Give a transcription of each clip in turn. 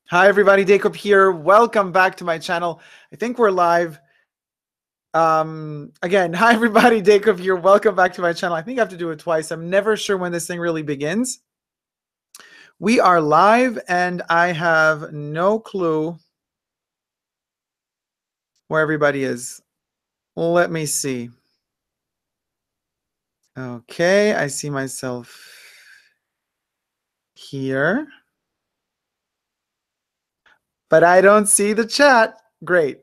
Hi, everybody. Dacob here. Welcome back to my channel. I think we're live. Again, hi, everybody. Dacob here. Welcome back to my channel. I think I have to do it twice. I'm never sure when this thing really begins. We are live, and I have no clue where everybody is. Let me see. Okay, I see myself here, but I don't see the chat. Great.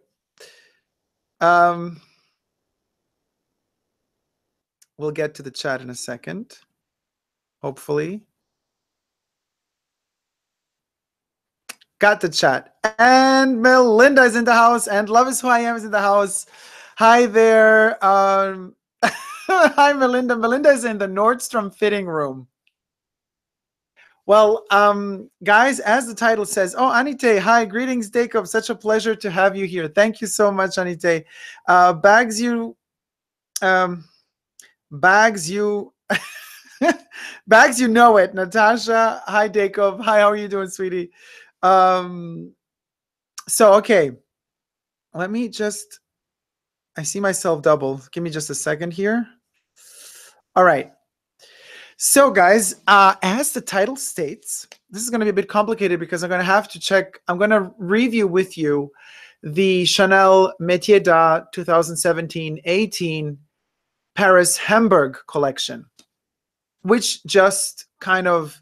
We'll get to the chat in a second, hopefully. Got the chat. And Melinda is in the house, and Love is Who I Am is in the house. Hi there. Hi, Melinda. Melinda is in the Nordstrom fitting room. Well, guys, as the title says, oh, Anite, hi, greetings, Dacob. Such a pleasure to have you here. Thank you so much, Anite. Bags you, bags you, bags you know it. Natasha, hi, Dacob. Hi, how are you doing, sweetie? So, okay, let me just, I see myself double. Give me just a second here. All right. So, guys, as the title states, this is going to be a bit complicated because I'm going to have to check. I'm going to review with you the Chanel Métier d'Art 2017-18 Paris Hamburg collection, which just kind of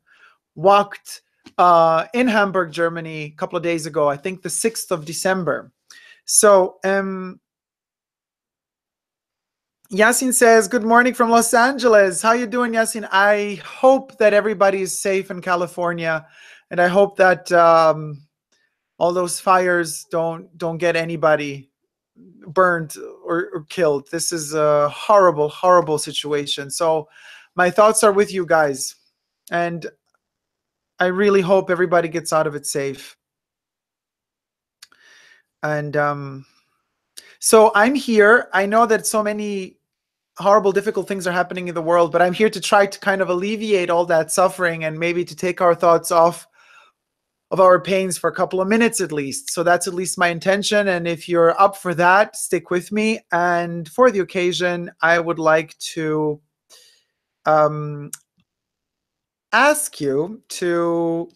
walked in Hamburg, Germany, a couple of days ago. I think the 6th of December. So, Yasin says, good morning from Los Angeles. How you doing, Yasin? I hope that everybody is safe in California, and I hope that all those fires don't get anybody burned or killed. This is a horrible, horrible situation. So my thoughts are with you guys, and I really hope everybody gets out of it safe. And so I'm here. I know that so many horrible, difficult things are happening in the world, but I'm here to try to kind of alleviate all that suffering and maybe to take our thoughts off of our pains for a couple of minutes at least. So that's at least my intention. And if you're up for that, stick with me. And for the occasion, I would like to ask you to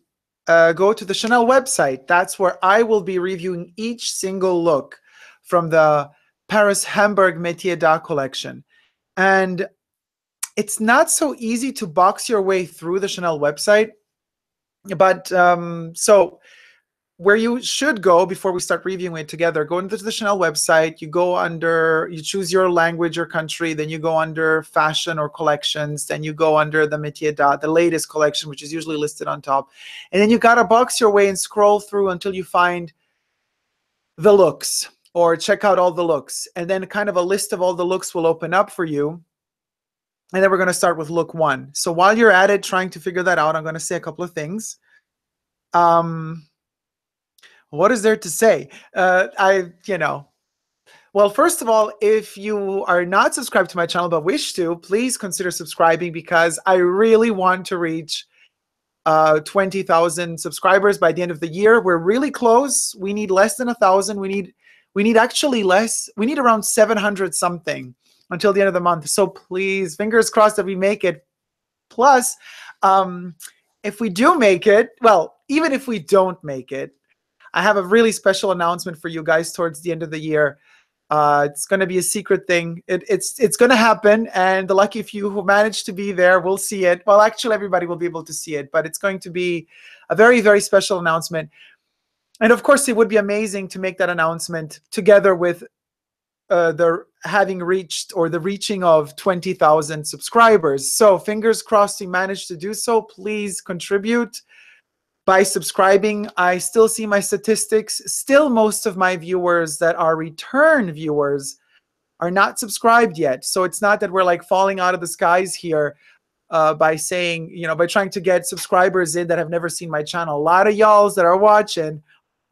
go to the Chanel website. That's where I will be reviewing each single look from the Paris Hamburg Métier d'Art collection. And it's not so easy to box your way through the Chanel website, but so where you should go before we start reviewing it together, go into the Chanel website, you go under, you choose your language or country, then you go under fashion or collections, then you go under the Métier d'Art, the latest collection, which is usually listed on top. And then you got to box your way and scroll through until you find the looks or check out all the looks. And then kind of a list of all the looks will open up for you. And then we're going to start with look one. So while you're at it, trying to figure that out, I'm going to say a couple of things. What is there to say? Well, first of all, if you are not subscribed to my channel but wish to, please consider subscribing because I really want to reach 20,000 subscribers by the end of the year. We're really close. We need less than 1,000. We need actually less. We need around 700 something until the end of the month. So please, fingers crossed that we make it. Plus, if we do make it, well, even if we don't make it, I have a really special announcement for you guys towards the end of the year. It's going to be a secret thing. It's going to happen, and the lucky few who manage to be there will see it. Well, actually, everybody will be able to see it, but it's going to be a very, very special announcement. And of course, it would be amazing to make that announcement together with the reaching of 20,000 subscribers. So fingers crossed you managed to do so. Please contribute by subscribing. I still see my statistics. Still, most of my viewers that are return viewers are not subscribed yet. So it's not that we're like falling out of the skies here by saying, by trying to get subscribers in that have never seen my channel. A lot of y'alls that are watching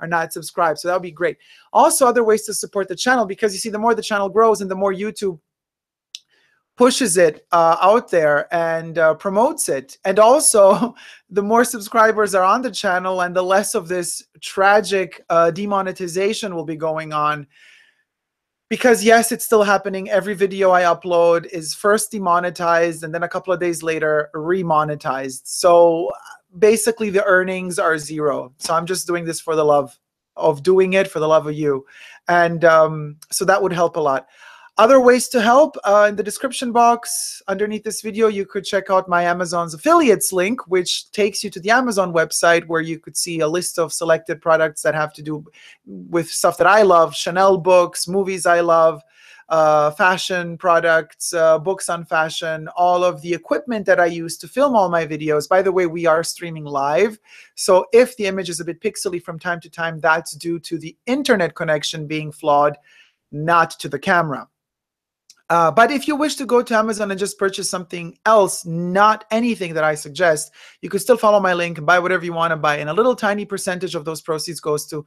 are not subscribed. So that would be great. Also, other ways to support the channel, because you see, the more the channel grows and the more YouTube pushes it out there and promotes it. And also, the more subscribers are on the channel and the less of this tragic demonetization will be going on. Because yes, it's still happening. Every video I upload is first demonetized and then a couple of days later remonetized. So basically the earnings are zero. So I'm just doing this for the love of doing it, for the love of you. And so that would help a lot. Other ways to help, in the description box underneath this video, you could check out my Amazon's affiliates link, which takes you to the Amazon website where you could see a list of selected products that have to do with stuff that I love, Chanel books, movies I love, fashion products, books on fashion, all of the equipment that I use to film all my videos. By the way, we are streaming live. So if the image is a bit pixely from time to time, that's due to the internet connection being flawed, not to the camera. But if you wish to go to Amazon and just purchase something else, not anything that I suggest, you could still follow my link and buy whatever you want to buy. And a little tiny percentage of those proceeds goes to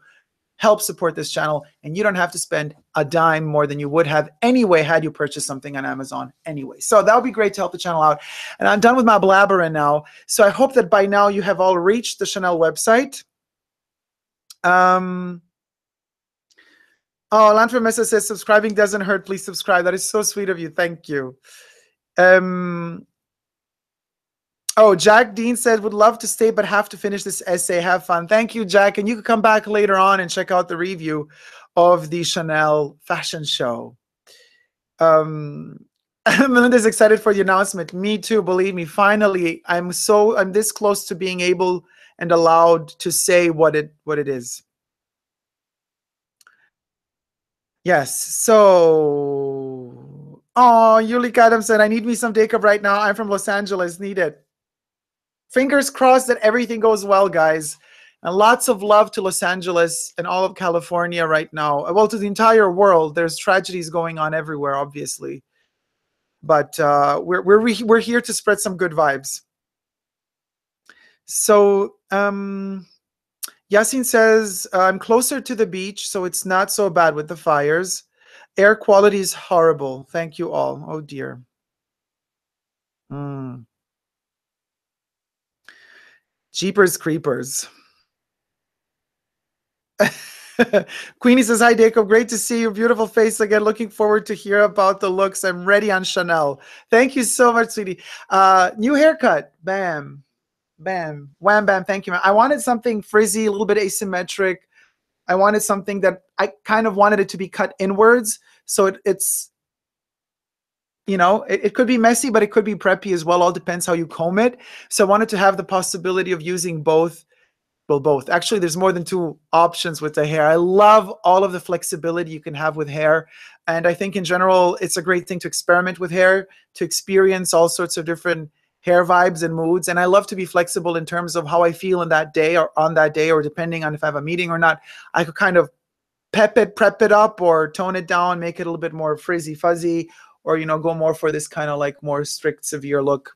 help support this channel. And you don't have to spend a dime more than you would have anyway had you purchased something on Amazon anyway. So that would be great to help the channel out. And I'm done with my blabbering now. So I hope that by now you have all reached the Chanel website. Oh, Lantern Mesa says, subscribing doesn't hurt. Please subscribe. That is so sweet of you. Thank you. Oh, Jack Dean said, would love to stay, but have to finish this essay. Have fun. Thank you, Jack. And you can come back later on and check out the review of the Chanel fashion show. Melinda's excited for the announcement. Me too, believe me. Finally, I'm this close to being able and allowed to say what it is. Yes, so, oh, Yulik Adams said, I need me some Dacob right now. I'm from Los Angeles, need it. Fingers crossed that everything goes well, guys. And lots of love to Los Angeles and all of California right now. Well, to the entire world. There's tragedies going on everywhere, obviously. But we're here to spread some good vibes. So, Yasin says, I'm closer to the beach, so it's not so bad with the fires. Air quality is horrible. Thank you all. Oh, dear. Jeepers creepers. Queenie says, hi, Dacob. Great to see your beautiful face again. Looking forward to hear about the looks. I'm ready on Chanel. Thank you so much, sweetie. New haircut. Bam. Bam. Wham, bam. Thank you, man. I wanted something frizzy, a little bit asymmetric. I wanted something that I kind of wanted it to be cut inwards. So it's, you know, it could be messy, but it could be preppy as well. All depends how you comb it. So I wanted to have the possibility of using both. Well, both. Actually, there's more than two options with the hair. I love all of the flexibility you can have with hair. And I think in general, it's a great thing to experiment with hair, to experience all sorts of different hair vibes and moods. And I love to be flexible in terms of how I feel in that day or on that day, or depending on if I have a meeting or not. I could kind of prep it up or tone it down, make it a little bit more frizzy fuzzy, or, you know, go more for this kind of like more strict, severe look.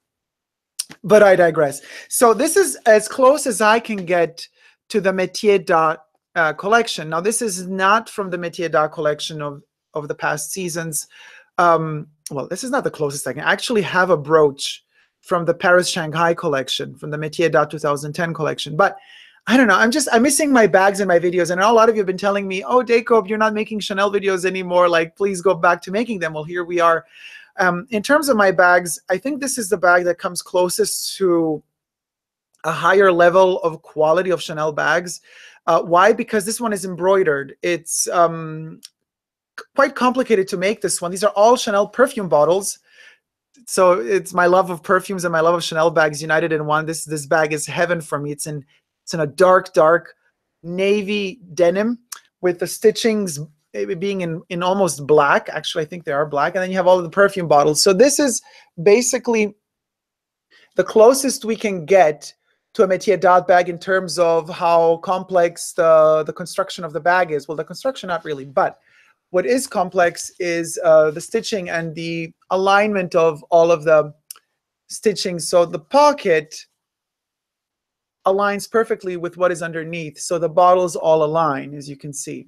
But I digress. So this is as close as I can get to the Metiers collection. Now, this is not from the Metiers collection of the past seasons. Well, this is not the closest I can. I actually have a brooch from the Paris Shanghai collection, from the Metiers 2010 collection. But I don't know. I'm missing my bags in my videos. And a lot of you have been telling me, oh, Dacob, you're not making Chanel videos anymore. Like, please go back to making them. Well, here we are. In terms of my bags, I think this is the bag that comes closest to a higher level of quality of Chanel bags. Why? Because this one is embroidered. It's quite complicated to make this one. These are all Chanel perfume bottles. So it's my love of perfumes and my love of Chanel bags united in one. This bag is heaven for me. It's in a dark navy denim with the stitchings being in almost black. Actually, I think they are black. And then you have all of the perfume bottles. So this is basically the closest we can get to a Metiers bag in terms of how complex the construction of the bag is. Well, the construction, not really, but what is complex is the stitching and the alignment of all of the stitching. So the pocket aligns perfectly with what is underneath. So the bottles all align, as you can see.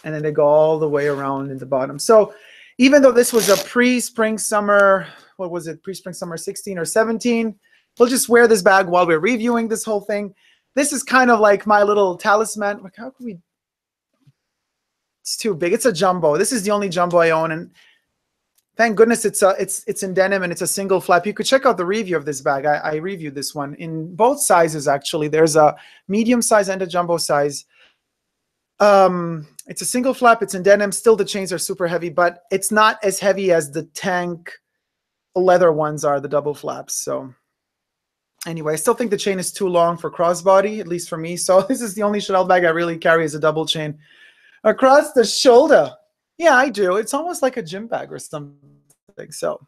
And then they go all the way around in the bottom. So Even though this was a pre-spring summer, what was it? Pre-spring summer 16 or 17. We'll just wear this bag while we're reviewing this whole thing. This is kind of like my little talisman. Like, how can we? It's too big. It's a jumbo. This is the only jumbo I own, and thank goodness it's in denim and it's a single flap. You could check out the review of this bag. I reviewed this one in both sizes actually. There's a medium size and a jumbo size. It's a single flap. It's in denim. Still, the chains are super heavy, but it's not as heavy as the tank leather ones are, the double flaps. So anyway, I still think the chain is too long for crossbody, at least for me. So this is the only Chanel bag I really carry is a double chain across the shoulder. Yeah, I do. It's almost like a gym bag or something. So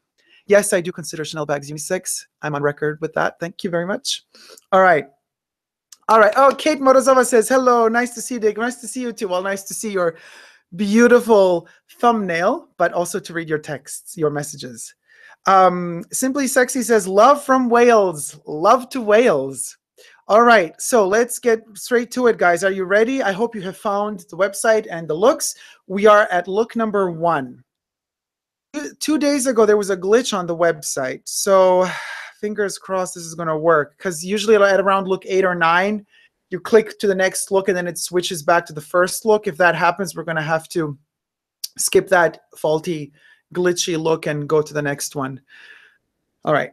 yes, I do consider Chanel bags unisex. I'm on record with that. Thank you very much. All right. All right. Oh, Kate Morozova says, hello. Nice to see you, Dick. Nice to see you too. Well, nice to see your beautiful thumbnail, but also to read your texts, your messages. Simply Sexy says, love from Wales. Love to Wales. All right. So let's get straight to it, guys. Are you ready? I hope you have found the website and the looks. We are at look number 1. 2 days ago, there was a glitch on the website. So fingers crossed this is going to work, because usually at around look 8 or 9, you click to the next look and then it switches back to the first look. If that happens, we're going to have to skip that faulty, glitchy look and go to the next one. All right.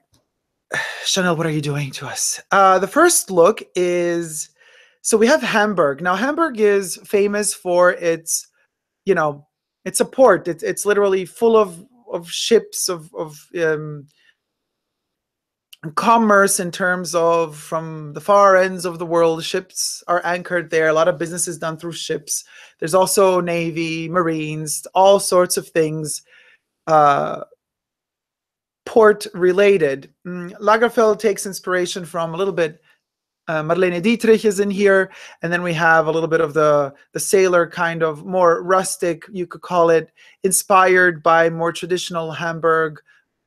Chanel, what are you doing to us? The first look is, so we have Hamburg. Now, Hamburg is famous for its, you know, it's a port. It's literally full of ships, of commerce in terms of from the far ends of the world. Ships are anchored there. A lot of business is done through ships. There's also Navy, Marines, all sorts of things port related. Lagerfeld takes inspiration from a little bit. Marlene Dietrich is in here, and then we have a little bit of the sailor kind of more rustic, you could call it, inspired by more traditional Hamburg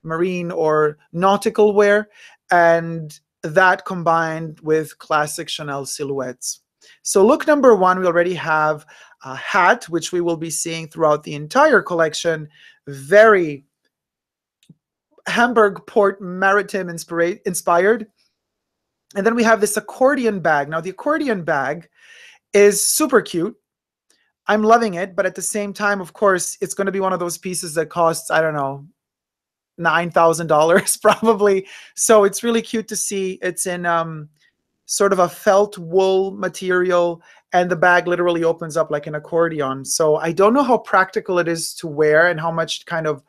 marine or nautical wear, and that combined with classic Chanel silhouettes. So look number 1, we already have a hat, which we will be seeing throughout the entire collection. Very Hamburg port maritime inspired. And then we have this accordion bag. Now, the accordion bag is super cute. I'm loving it, but at the same time, of course, it's going to be one of those pieces that costs, I don't know, $9,000 probably. So it's really cute to see. It's in sort of a felt wool material, and the bag literally opens up like an accordion. So I don't know how practical it is to wear and how much kind of,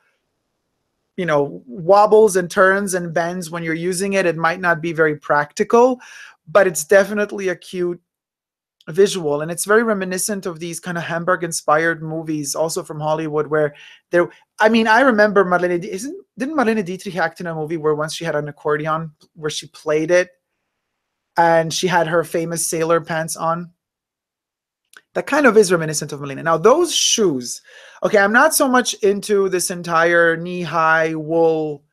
you know, wobbles and turns and bends when you're using it. It might not be very practical, but it's definitely a cute visual. And it's very reminiscent of these kind of Hamburg inspired movies, also from Hollywood, where there, I mean, I remember didn't Marlene Dietrich act in a movie where once she had an accordion where she played it and she had her famous sailor pants on? That kind of is reminiscent of Marlene. Now, those shoes, okay, I'm not so much into this entire knee-high wool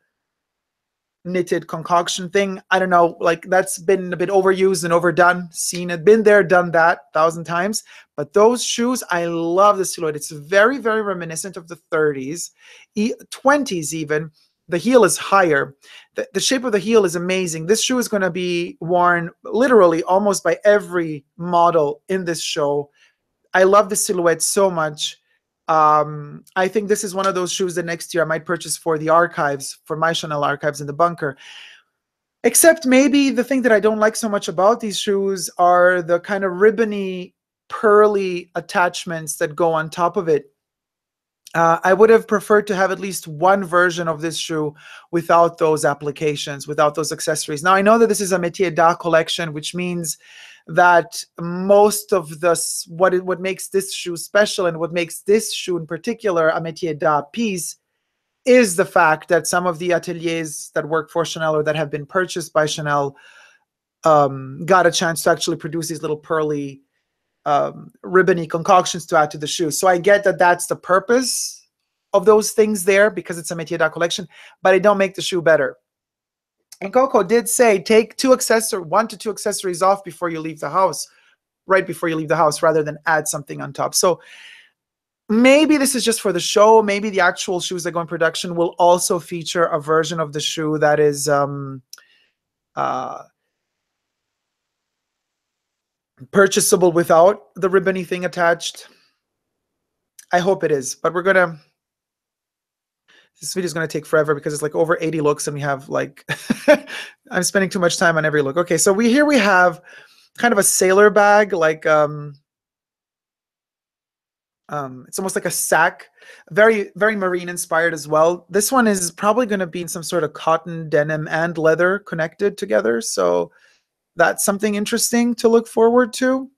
knitted concoction thing. I don't know, like that's been a bit overused and overdone. Seen it, been there, done that 1,000 times. But those shoes, I love the silhouette. It's very, very reminiscent of the 30s, 20s even. The heel is higher. The shape of the heel is amazing. This shoe is going to be worn literally almost by every model in this show. I love the silhouette so much. I think this is one of those shoes that next year I might purchase for the archives, for my Chanel archives in the bunker. Except maybe the thing that I don't like so much about these shoes are the kind of ribbony, pearly attachments that go on top of it. I would have preferred to have at least one version of this shoe without those applications, without those accessories. Now, I know that this is a métier d'art collection, which means that most of what makes this shoe special and what makes this shoe in particular a métier d'art piece is the fact that some of the ateliers that work for Chanel or that have been purchased by Chanel got a chance to actually produce these little pearly ribbony concoctions to add to the shoe. So I get that that's the purpose of those things there because it's a métier d'art collection, but it don't make the shoe better. And Coco did say, take 1 to 2 accessories off before you leave the house, right before you leave the house, rather than add something on top. So maybe this is just for the show. Maybe the actual shoes that go in production will also feature a version of the shoe that is purchasable without the ribbony thing attached. I hope it is, but this video is going to take forever because it's like over 80 looks and we have like, I'm spending too much time on every look. Okay, so here we have kind of a sailor bag, like it's almost like a sack, very, very marine inspired as well. This one is probably going to be in some sort of cotton, denim, and leather connected together. So that's something interesting to look forward to.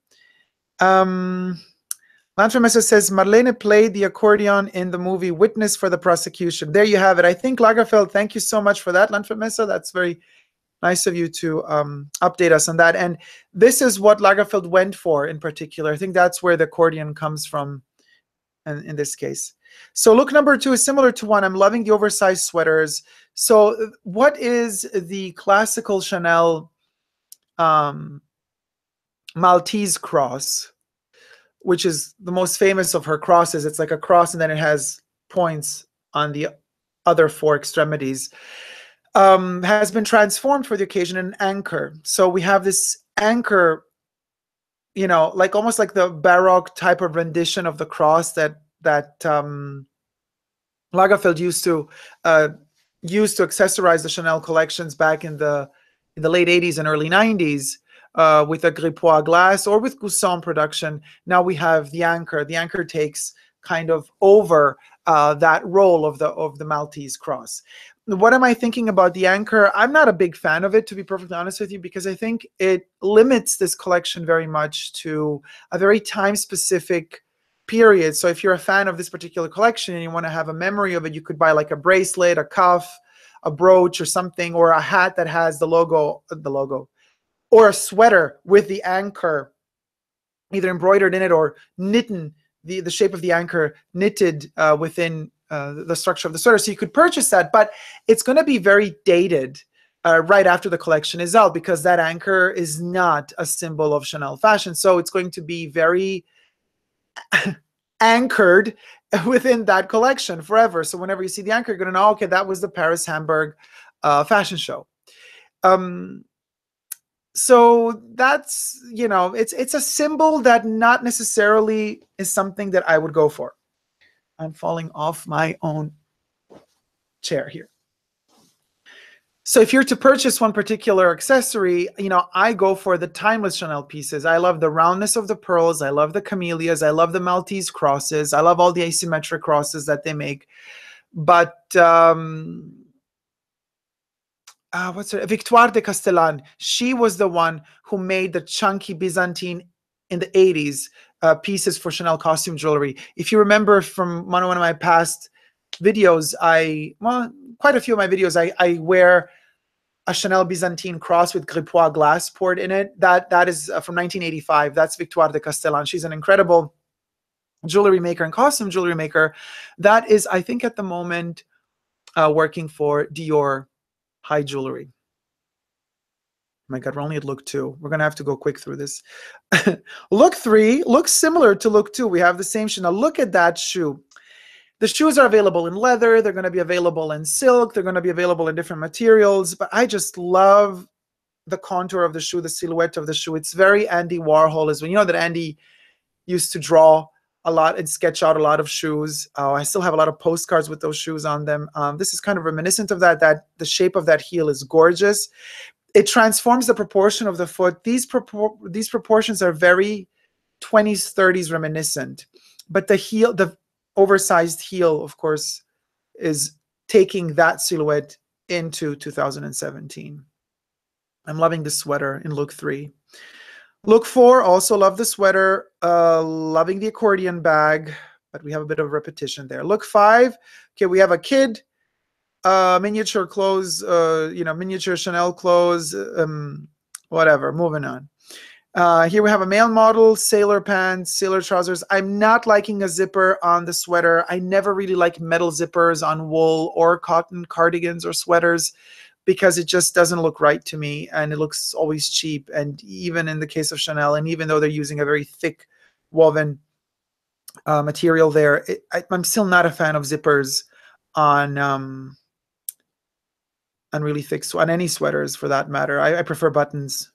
Lanframessa says, Marlene played the accordion in the movie Witness for the Prosecution. There you have it. I think Lagerfeld, thank you so much for that, Lanframessa. That's very nice of you to update us on that. And this is what Lagerfeld went for in particular. I think that's where the accordion comes from in this case. So look number 2 is similar to 1. I'm loving the oversized sweaters. So what is the classical Chanel Maltese cross, which is the most famous of her crosses? It's like a cross and then it has points on the other 4 extremities. Has been transformed for the occasion in an anchor. So we have this anchor, you know, like almost like the Baroque type of rendition of the cross that Lagerfeld used to accessorize the Chanel collections back in the late 80s and early 90s. With a Gripois glass or with Gousson production. Now we have the anchor. The anchor takes kind of over that role of the Maltese cross. What am I thinking about the anchor? I'm not a big fan of it, to be perfectly honest with you, because I think it limits this collection very much to a very time-specific period. So if you're a fan of this particular collection and you want to have a memory of it, you could buy like a bracelet, a cuff, a brooch or something, or a hat that has the logo, or a sweater with the anchor either embroidered in it or knitted, the shape of the anchor knitted within the structure of the sweater. So you could purchase that, but it's going to be very dated right after the collection is out, because that anchor is not a symbol of Chanel fashion. So it's going to be very anchored within that collection forever. So whenever you see the anchor, you're going to know, okay, that was the Paris Hamburg fashion show. So that's, you know, it's a symbol that not necessarily is something that I would go for. I'm falling off my own chair here. So if you're to purchase one particular accessory, you know, I go for the timeless Chanel pieces. I love the roundness of the pearls. I love the camellias. I love the Maltese crosses. I love all the asymmetric crosses that they make. But what's her? Victoire de Castellane. She was the one who made the chunky Byzantine in the 80s pieces for Chanel costume jewelry. If you remember from one of my past videos, quite a few of my videos, I wear a Chanel Byzantine cross with Gripois glass poured in it. That is from 1985. That's Victoire de Castellane. She's an incredible jewelry maker and costume jewelry maker. That is, I think, at the moment working for Dior High Jewelry. Oh my God, we're only at look 2. We're going to have to go quick through this. Look 3 looks similar to look 2. We have the same shoe. Now look at that shoe. The shoes are available in leather. They're going to be available in silk. They're going to be available in different materials. But I just love the contour of the shoe, the silhouette of the shoe. It's very Andy Warhol. As well. You know that Andy used to draw a lot and sketch out a lot of shoes. I still have a lot of postcards with those shoes on them. This is kind of reminiscent of that. The shape of that heel is gorgeous. It transforms the proportion of the foot. These proportions are very 20s, 30s reminiscent. But the heel, the oversized heel, of course, is taking that silhouette into 2017. I'm loving the sweater in look 3. Look 4, also love the sweater, loving the accordion bag, but we have a bit of repetition there. Look 5, okay, we have a kid, miniature clothes, miniature Chanel clothes, whatever, moving on. Here we have a male model, sailor pants, sailor trousers. I'm not liking a zipper on the sweater. I never really like metal zippers on wool or cotton cardigans or sweaters, because it just doesn't look right to me, and it looks always cheap. And even in the case of Chanel, and even though they're using a very thick woven material there. I'm still not a fan of zippers on really thick, on any sweaters for that matter. I prefer buttons.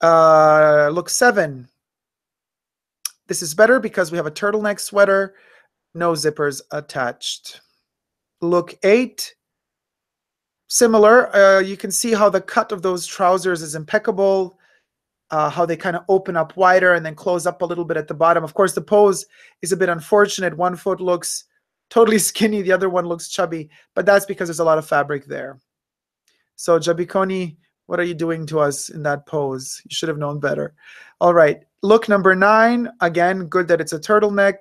Look 7. This is better because we have a turtleneck sweater, no zippers attached. Look 8. Similar. You can see how the cut of those trousers is impeccable. How they kind of open up wider and then close up a little bit at the bottom. Of course, the pose is a bit unfortunate. One foot looks totally skinny, the other one looks chubby, but that's because there's a lot of fabric there. So Jabikoni, what are you doing to us in that pose? You should have known better. All right, look number 9. Again, good that it's a turtleneck.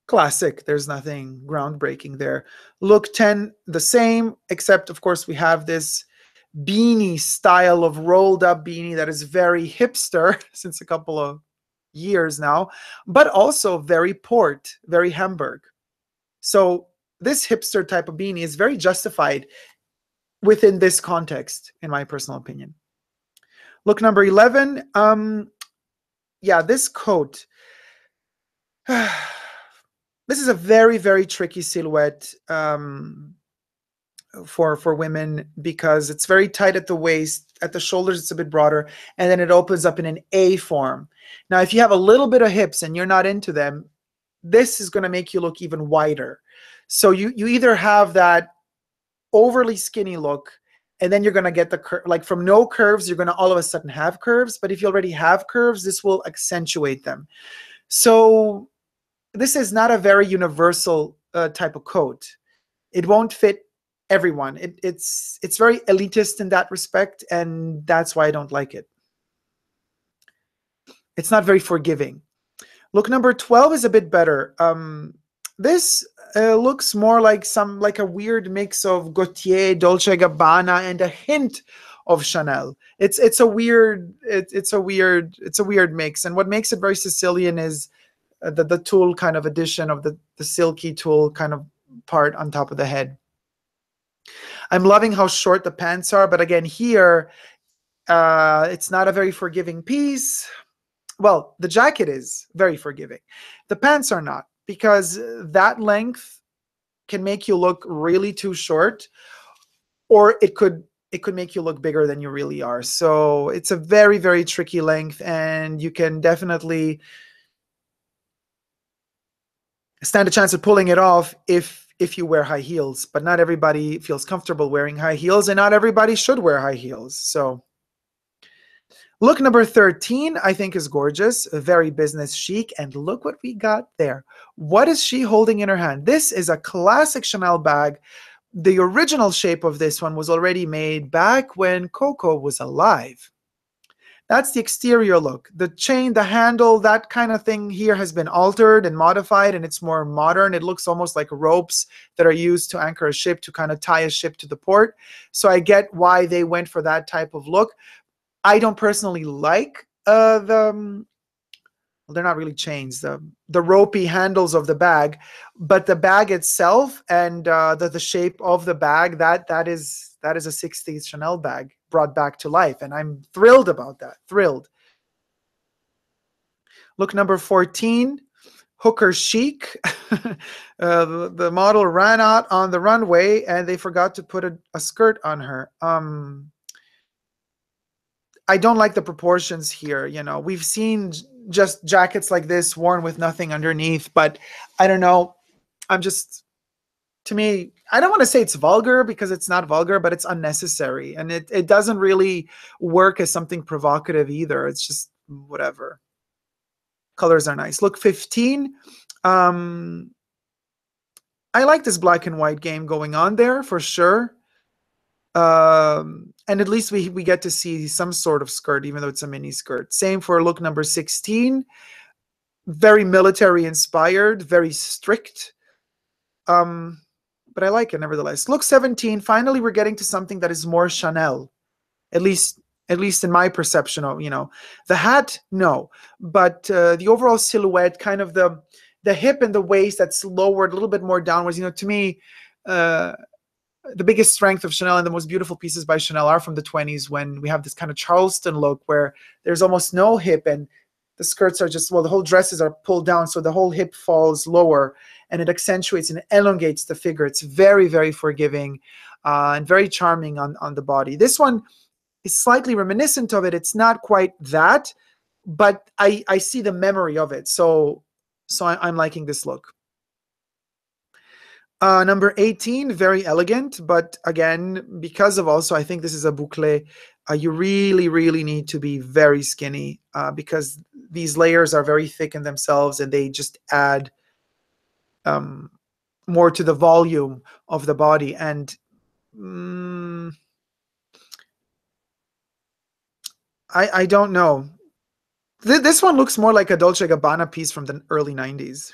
Classic. There's nothing groundbreaking there. Look 10, the same, except of course we have this beanie style of rolled up beanie that is very hipster since a couple of years now, but also very port, very Hamburg. So this hipster type of beanie is very justified within this context, in my personal opinion. Look number 11. Yeah, this coat. This is a very, very tricky silhouette for women because it's very tight at the waist. At the shoulders, it's a bit broader, and then it opens up in an A form. Now, if you have a little bit of hips and you're not into them, this is going to make you look even wider. So you either have that overly skinny look, and then you're going to get the like from no curves, you're going to all of a sudden have curves. But if you already have curves, this will accentuate them. So this is not a very universal type of coat. It won't fit everyone. It's very elitist in that respect, and that's why I don't like it. It's not very forgiving. Look number 12 is a bit better. This looks more like a weird mix of Gaultier, Dolce & Gabbana, and a hint of Chanel. It's a weird mix, and what makes it very Sicilian is the tulle kind of addition of the silky tulle kind of part on top of the head. I'm loving how short the pants are, but again here, it's not a very forgiving piece. Well, the jacket is very forgiving. The pants are not, because that length can make you look really too short, or it could make you look bigger than you really are. So it's a very, very tricky length, and you can definitely stand a chance of pulling it off if you wear high heels. But not everybody feels comfortable wearing high heels, and not everybody should wear high heels. So look number 13, I think, is gorgeous, very business chic, and look what we got there. What is she holding in her hand? This is a classic Chanel bag. The original shape of this one was already made back when Coco was alive. That's the exterior look. The chain, the handle, that kind of thing here has been altered and modified, and it's more modern. It looks almost like ropes that are used to anchor a ship, to kind of tie a ship to the port. So I get why they went for that type of look. I don't personally like well, they're not really chains, the ropey handles of the bag, but the bag itself and the shape of the bag, that is a 60s Chanel bag brought back to life, and I'm thrilled about that. Thrilled. Look number 14, hooker chic. The model ran out on the runway and they forgot to put a skirt on her. I don't like the proportions here. You know, we've seen just jackets like this worn with nothing underneath, but I don't know. To me, I don't want to say it's vulgar, because it's not vulgar, but it's unnecessary. And it doesn't really work as something provocative either. It's just whatever. Colors are nice. Look 15. I like this black and white game going on there for sure. And at least we get to see some sort of skirt, even though it's a mini skirt. Same for look number 16. Very military inspired, very strict. But I like it nevertheless. Look 17. Finally, we're getting to something that is more Chanel, at least in my perception of, the hat, no, but the overall silhouette, kind of the hip and the waist that's lowered a little bit more downwards. To me, the biggest strength of Chanel and the most beautiful pieces by Chanel are from the 20s, when we have this kind of Charleston look where there's almost no hip, and the skirts are just, well, the whole dresses are pulled down, so the whole hip falls lower, and it accentuates and elongates the figure. It's very, very forgiving and very charming on the body. This one is slightly reminiscent of it. It's not quite that, but I see the memory of it. So I'm liking this look. Number 18, very elegant, but again, because of also, I think this is a boucle, you really, really need to be very skinny because these layers are very thick in themselves and they just add more to the volume of the body. And I don't know. This one looks more like a Dolce & Gabbana piece from the early 90s,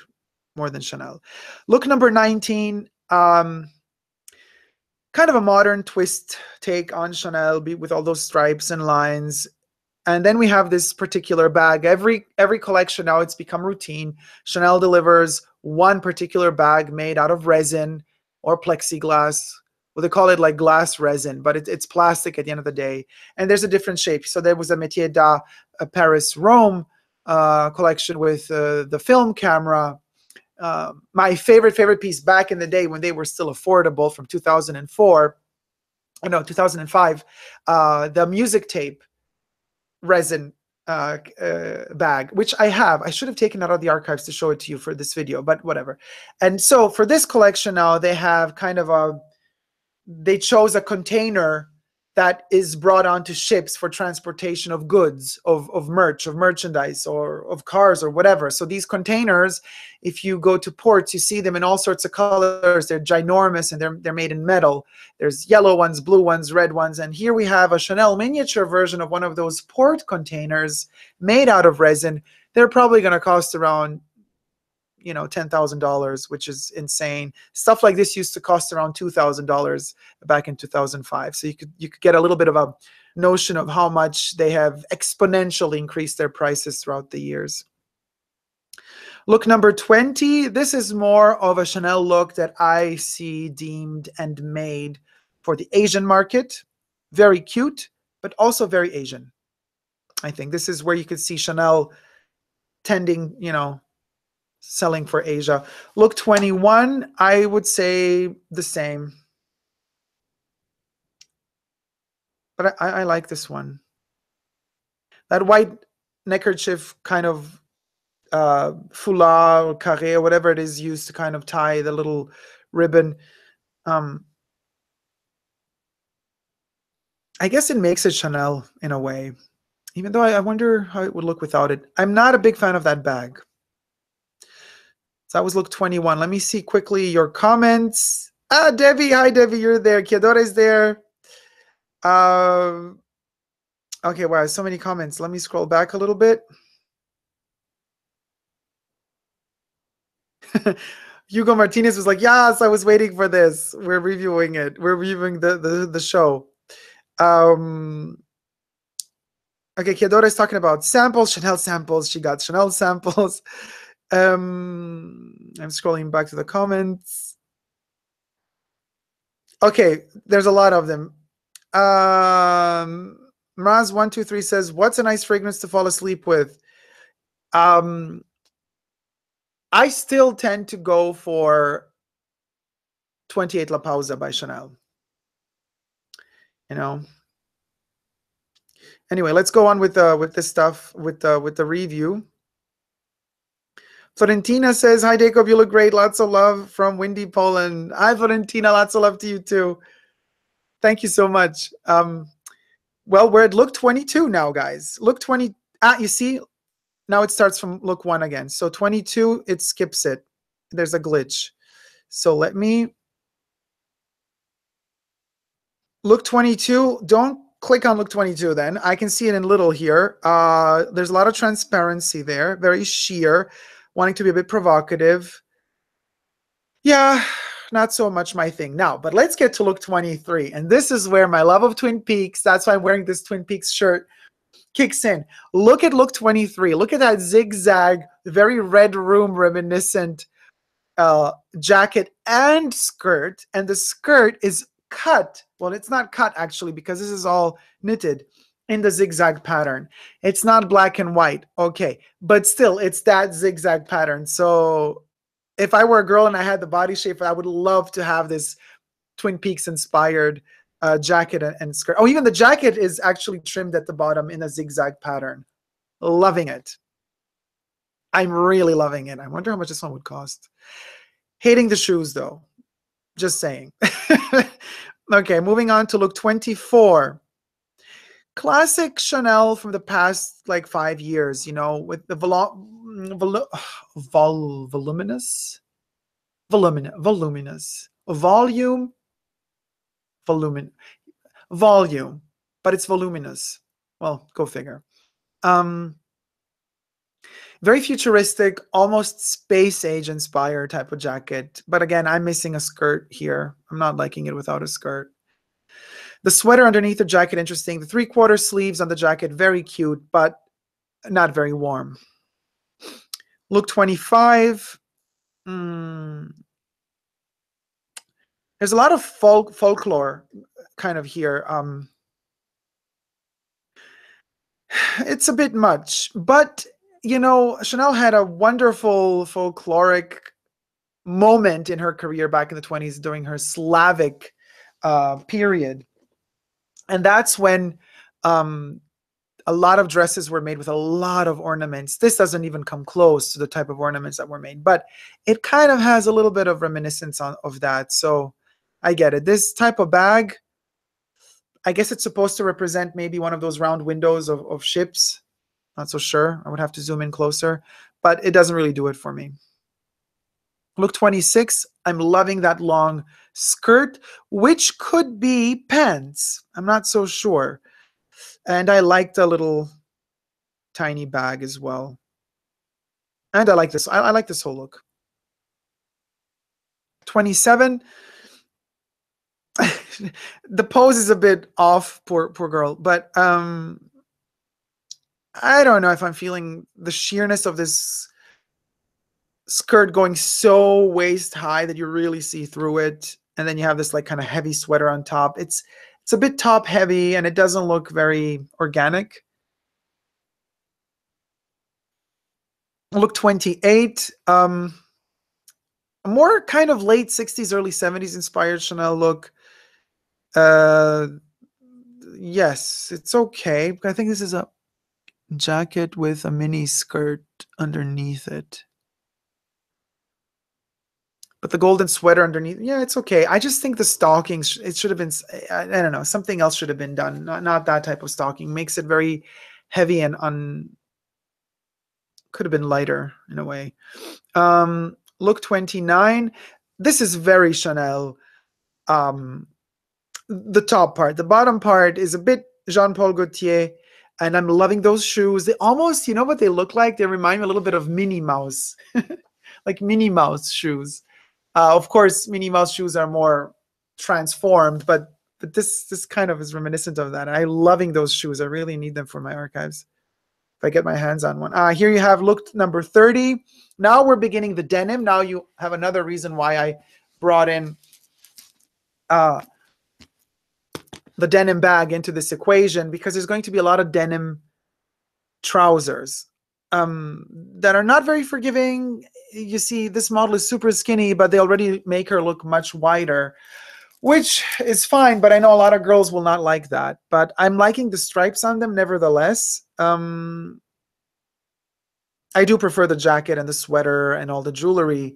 more than Chanel. Look number 19, kind of a modern twist take on Chanel with all those stripes and lines. And then we have this particular bag. Every collection now, it's become routine. Chanel delivers one particular bag made out of resin or plexiglass. Well, they call it like glass resin, but it's plastic at the end of the day. And there's a different shape. So there was a Métier d'Art Paris Rome collection with the film camera. My favorite piece back in the day when they were still affordable from 2004, no, 2005, the music tape resin bag, which I have. I should have taken it out of the archives to show it to you for this video, but whatever. And so for this collection now, they have kind of they chose a container that is brought onto ships for transportation of goods, of merchandise, or of cars or whatever. So these containers, if you go to ports, you see them in all sorts of colors. They're ginormous and they're made in metal. There's yellow ones, blue ones, red ones. And here we have a Chanel miniature version of one of those port containers made out of resin. They're probably going to cost around $10,000, which is insane. Stuff like this used to cost around $2,000 back in 2005. So you could get a little bit of a notion of how much they have exponentially increased their prices throughout the years. Look number 20. This is more of a Chanel look that I see deemed and made for the Asian market. Very cute, but also very Asian. I think this is where you could see Chanel tending, selling for Asia. Look 21, I would say the same. But I like this one. That white neckerchief kind of foulard or carré or whatever it is used to kind of tie the little ribbon. I guess it makes it Chanel in a way, even though I wonder how it would look without it. I'm not a big fan of that bag. So that was look 21. Let me see quickly your comments. Debbie. Hi, Debbie. You're there. Kiadore's there. Okay, wow, so many comments. Let me scroll back a little bit. Hugo Martinez was like, yes, I was waiting for this. We're reviewing it. We're reviewing the show. Okay, Kiadora is talking about samples, Chanel samples. She got Chanel samples. I'm scrolling back to the comments. Okay, there's a lot of them. Mraz123 says, what's a nice fragrance to fall asleep with? I still tend to go for 28 La Pausa by Chanel. Anyway, let's go on with this stuff, with the review. Florentina says, hi, Dacob, you look great. Lots of love from Windy, Poland. Hi, Florentina. Lots of love to you, too. Thank you so much. Well, we're at look 22 now, guys. Look 20. You see, now it starts from look 1 again. So 22, it skips it. There's a glitch. So let me. Look 22. Don't click on look 22 then. I can see it in little here. There's a lot of transparency there. Very sheer. Wanting to be a bit provocative. Yeah, not so much my thing now, but let's get to look 23. And this is where my love of Twin Peaks, that's why I'm wearing this Twin Peaks shirt, kicks in. Look at look 23. Look at that zigzag, very Red Room reminiscent jacket and skirt. And the skirt is cut. Well, it's not cut actually because this is all knitted. in the zigzag pattern. It's not black and white, okay, but still, it's that zigzag pattern. So if I were a girl and I had the body shape, I would love to have this Twin Peaks inspired jacket and skirt. Oh, even the jacket is actually trimmed at the bottom in a zigzag pattern. Loving it. I'm really loving it. I wonder how much this one would cost. Hating the shoes though. Just saying. Okay, moving on to look 24. Classic Chanel from the past like 5 years, you know, with the voluminous, volume, but it's voluminous. Well, go figure. Very futuristic, almost space age inspired type of jacket. But again, I'm missing a skirt here. I'm not liking it without a skirt. The sweater underneath the jacket, interesting. The 3/4 sleeves on the jacket, very cute, but not very warm. Look 25. There's a lot of folklore kind of here. It's a bit much, but you know, Chanel had a wonderful folkloric moment in her career back in the 20s during her Slavic period. And that's when a lot of dresses were made with a lot of ornaments. This doesn't even come close to the type of ornaments that were made, but it kind of has a little bit of reminiscence of that. So I get it. This type of bag, I guess it's supposed to represent maybe one of those round windows of ships. Not so sure. I would have to zoom in closer, but it doesn't really do it for me. Look 26. I'm loving that long skirt, which could be pants. I'm not so sure. And I like the little tiny bag as well. And I like this. I like this whole look. 27. The pose is a bit off, poor girl, but I don't know if I'm feeling the sheerness of this skirt going so waist high that you really see through it, and then you have this like kind of heavy sweater on top. It's a bit top heavy and it doesn't look very organic. Look 28. A more kind of late 60s, early 70s inspired Chanel look. Yes, it's okay. I think this is a jacket with a mini skirt underneath it. But the golden sweater underneath, yeah, it's okay. I just think the stockings, it should have been, I don't know, something else should have been done. Not that type of stocking. Makes it very heavy and could have been lighter in a way. Look 29. This is very Chanel. The top part. The bottom part is a bit Jean-Paul Gaultier, and I'm loving those shoes. They almost, you know what they look like? They remind me a little bit of Minnie Mouse, like Minnie Mouse shoes. Of course, Minnie Mouse shoes are more transformed, but this kind of is reminiscent of that. I'm loving those shoes. I really need them for my archives if I get my hands on one. Here you have look number 30. Now we're beginning the denim. Now you have another reason why I brought in the denim bag into this equation, because there's going to be a lot of denim trousers that are not very forgiving. You see, this model is super skinny, but they already make her look much wider, which is fine, but I know a lot of girls will not like that. But I'm liking the stripes on them nevertheless. I do prefer the jacket and the sweater and all the jewelry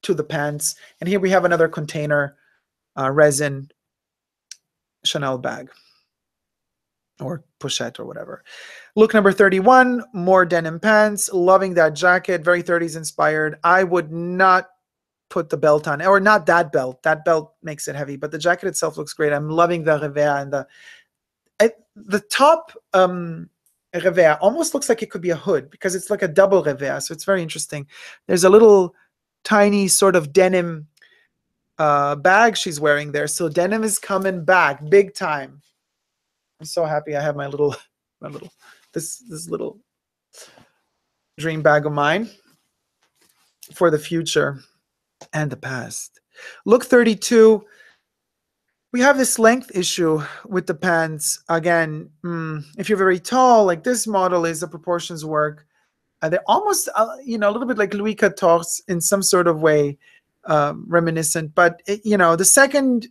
to the pants. And here we have another container resin Chanel bag or pochette or whatever. Look number 31, more denim pants. Loving that jacket, very 30s inspired. I would not put the belt on, or not that belt. That belt makes it heavy, but the jacket itself looks great. I'm loving the revers, and the top revers almost looks like it could be a hood because it's like a double revers, so it's very interesting. There's a little tiny sort of denim bag she's wearing there, so denim is coming back big time. I'm so happy I have my little this little dream bag of mine for the future and the past. Look 32. We have this length issue with the pants. Again, if you're very tall, like this model is, the proportions work. They're almost, a little bit like Louis XIV in some sort of way, reminiscent. But, the second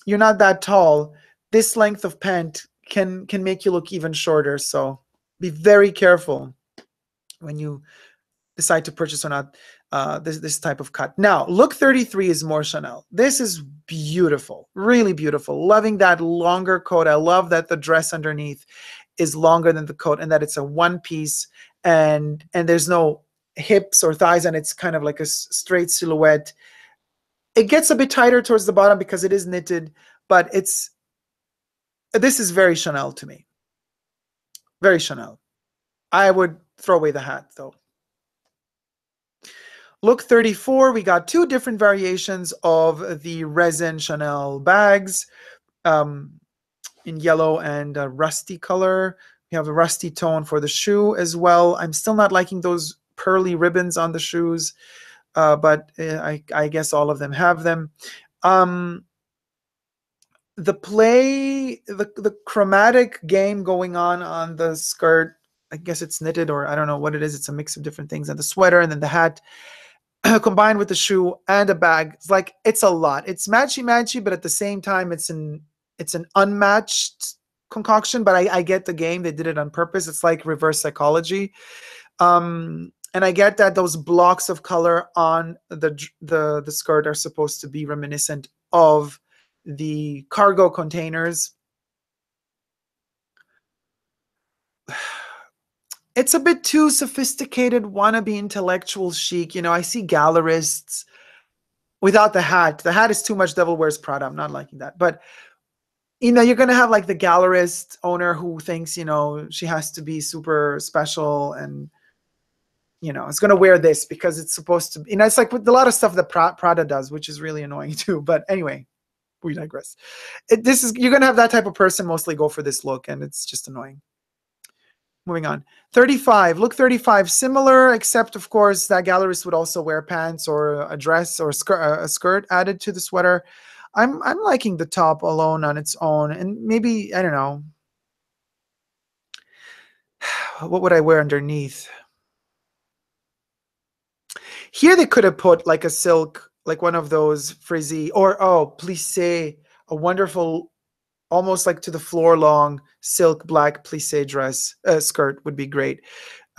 you're not that tall, this length of pant can make you look even shorter. So be very careful when you decide to purchase or not this type of cut. Now, look 33 is more Chanel. This is beautiful, really beautiful. Loving that longer coat. I love that the dress underneath is longer than the coat and that it's a one piece and there's no hips or thighs and it's kind of like a straight silhouette. It gets a bit tighter towards the bottom because it is knitted, but this is very Chanel to me. Very Chanel. I would throw away the hat though. Look 34, we got two different variations of the resin Chanel bags in yellow and a rusty color. We have a rusty tone for the shoe as well. I'm still not liking those pearly ribbons on the shoes, but I guess all of them have them. The chromatic game going on the skirt, I guess it's knitted or I don't know what it is. It's a mix of different things. And the sweater and then the hat combined with the shoe and a bag. It's a lot. It's matchy, but at the same time, it's an unmatched concoction, but I get the game. They did it on purpose. It's like reverse psychology. And I get that those blocks of color on the skirt are supposed to be reminiscent of the cargo containers. It's a bit too sophisticated, wannabe intellectual chic. I see gallerists without the hat. The hat is too much Devil Wears Prada. I'm not liking that. But, you're going to have like the gallerist owner who thinks, she has to be super special and, it's going to wear this because it's supposed to be, it's like with a lot of stuff that Prada does, which is really annoying too. But anyway, we digress. You're going to have that type of person mostly go for this look, and it's just annoying. Moving on. 35. Look 35. Similar, except, of course, that gallerist would also wear pants or a dress or a skirt added to the sweater. I'm liking the top alone on its own. And maybe, I don't know. What would I wear underneath? Here they could have put like a silk, like one of those frizzy, or, plissé, a wonderful, almost like to the floor long silk black plissé dress skirt would be great.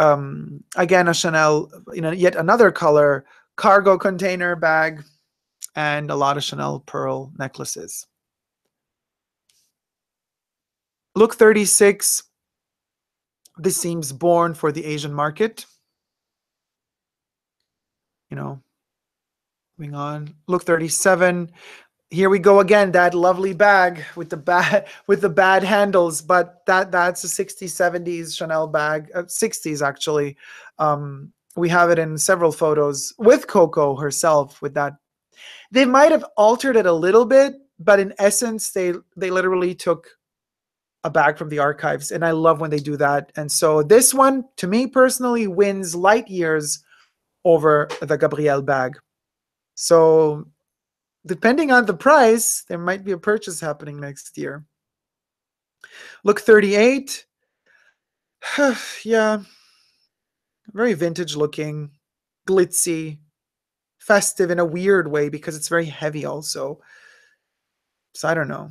Again, a Chanel, yet another color cargo container bag and a lot of Chanel pearl necklaces. Look 36. This seems born for the Asian market. Moving on. Look 37. Here we go again, that lovely bag with the bad handles, but that's a 60s, 70s Chanel bag, 60s actually. We have it in several photos with Coco herself with that. They might have altered it a little bit, but in essence, they literally took a bag from the archives, and I love when they do that. And so this one, to me personally, wins light years over the Gabrielle bag. So depending on the price, there might be a purchase happening next year. Look 38. Yeah. Very vintage looking, glitzy, festive in a weird way because it's very heavy also. So I don't know.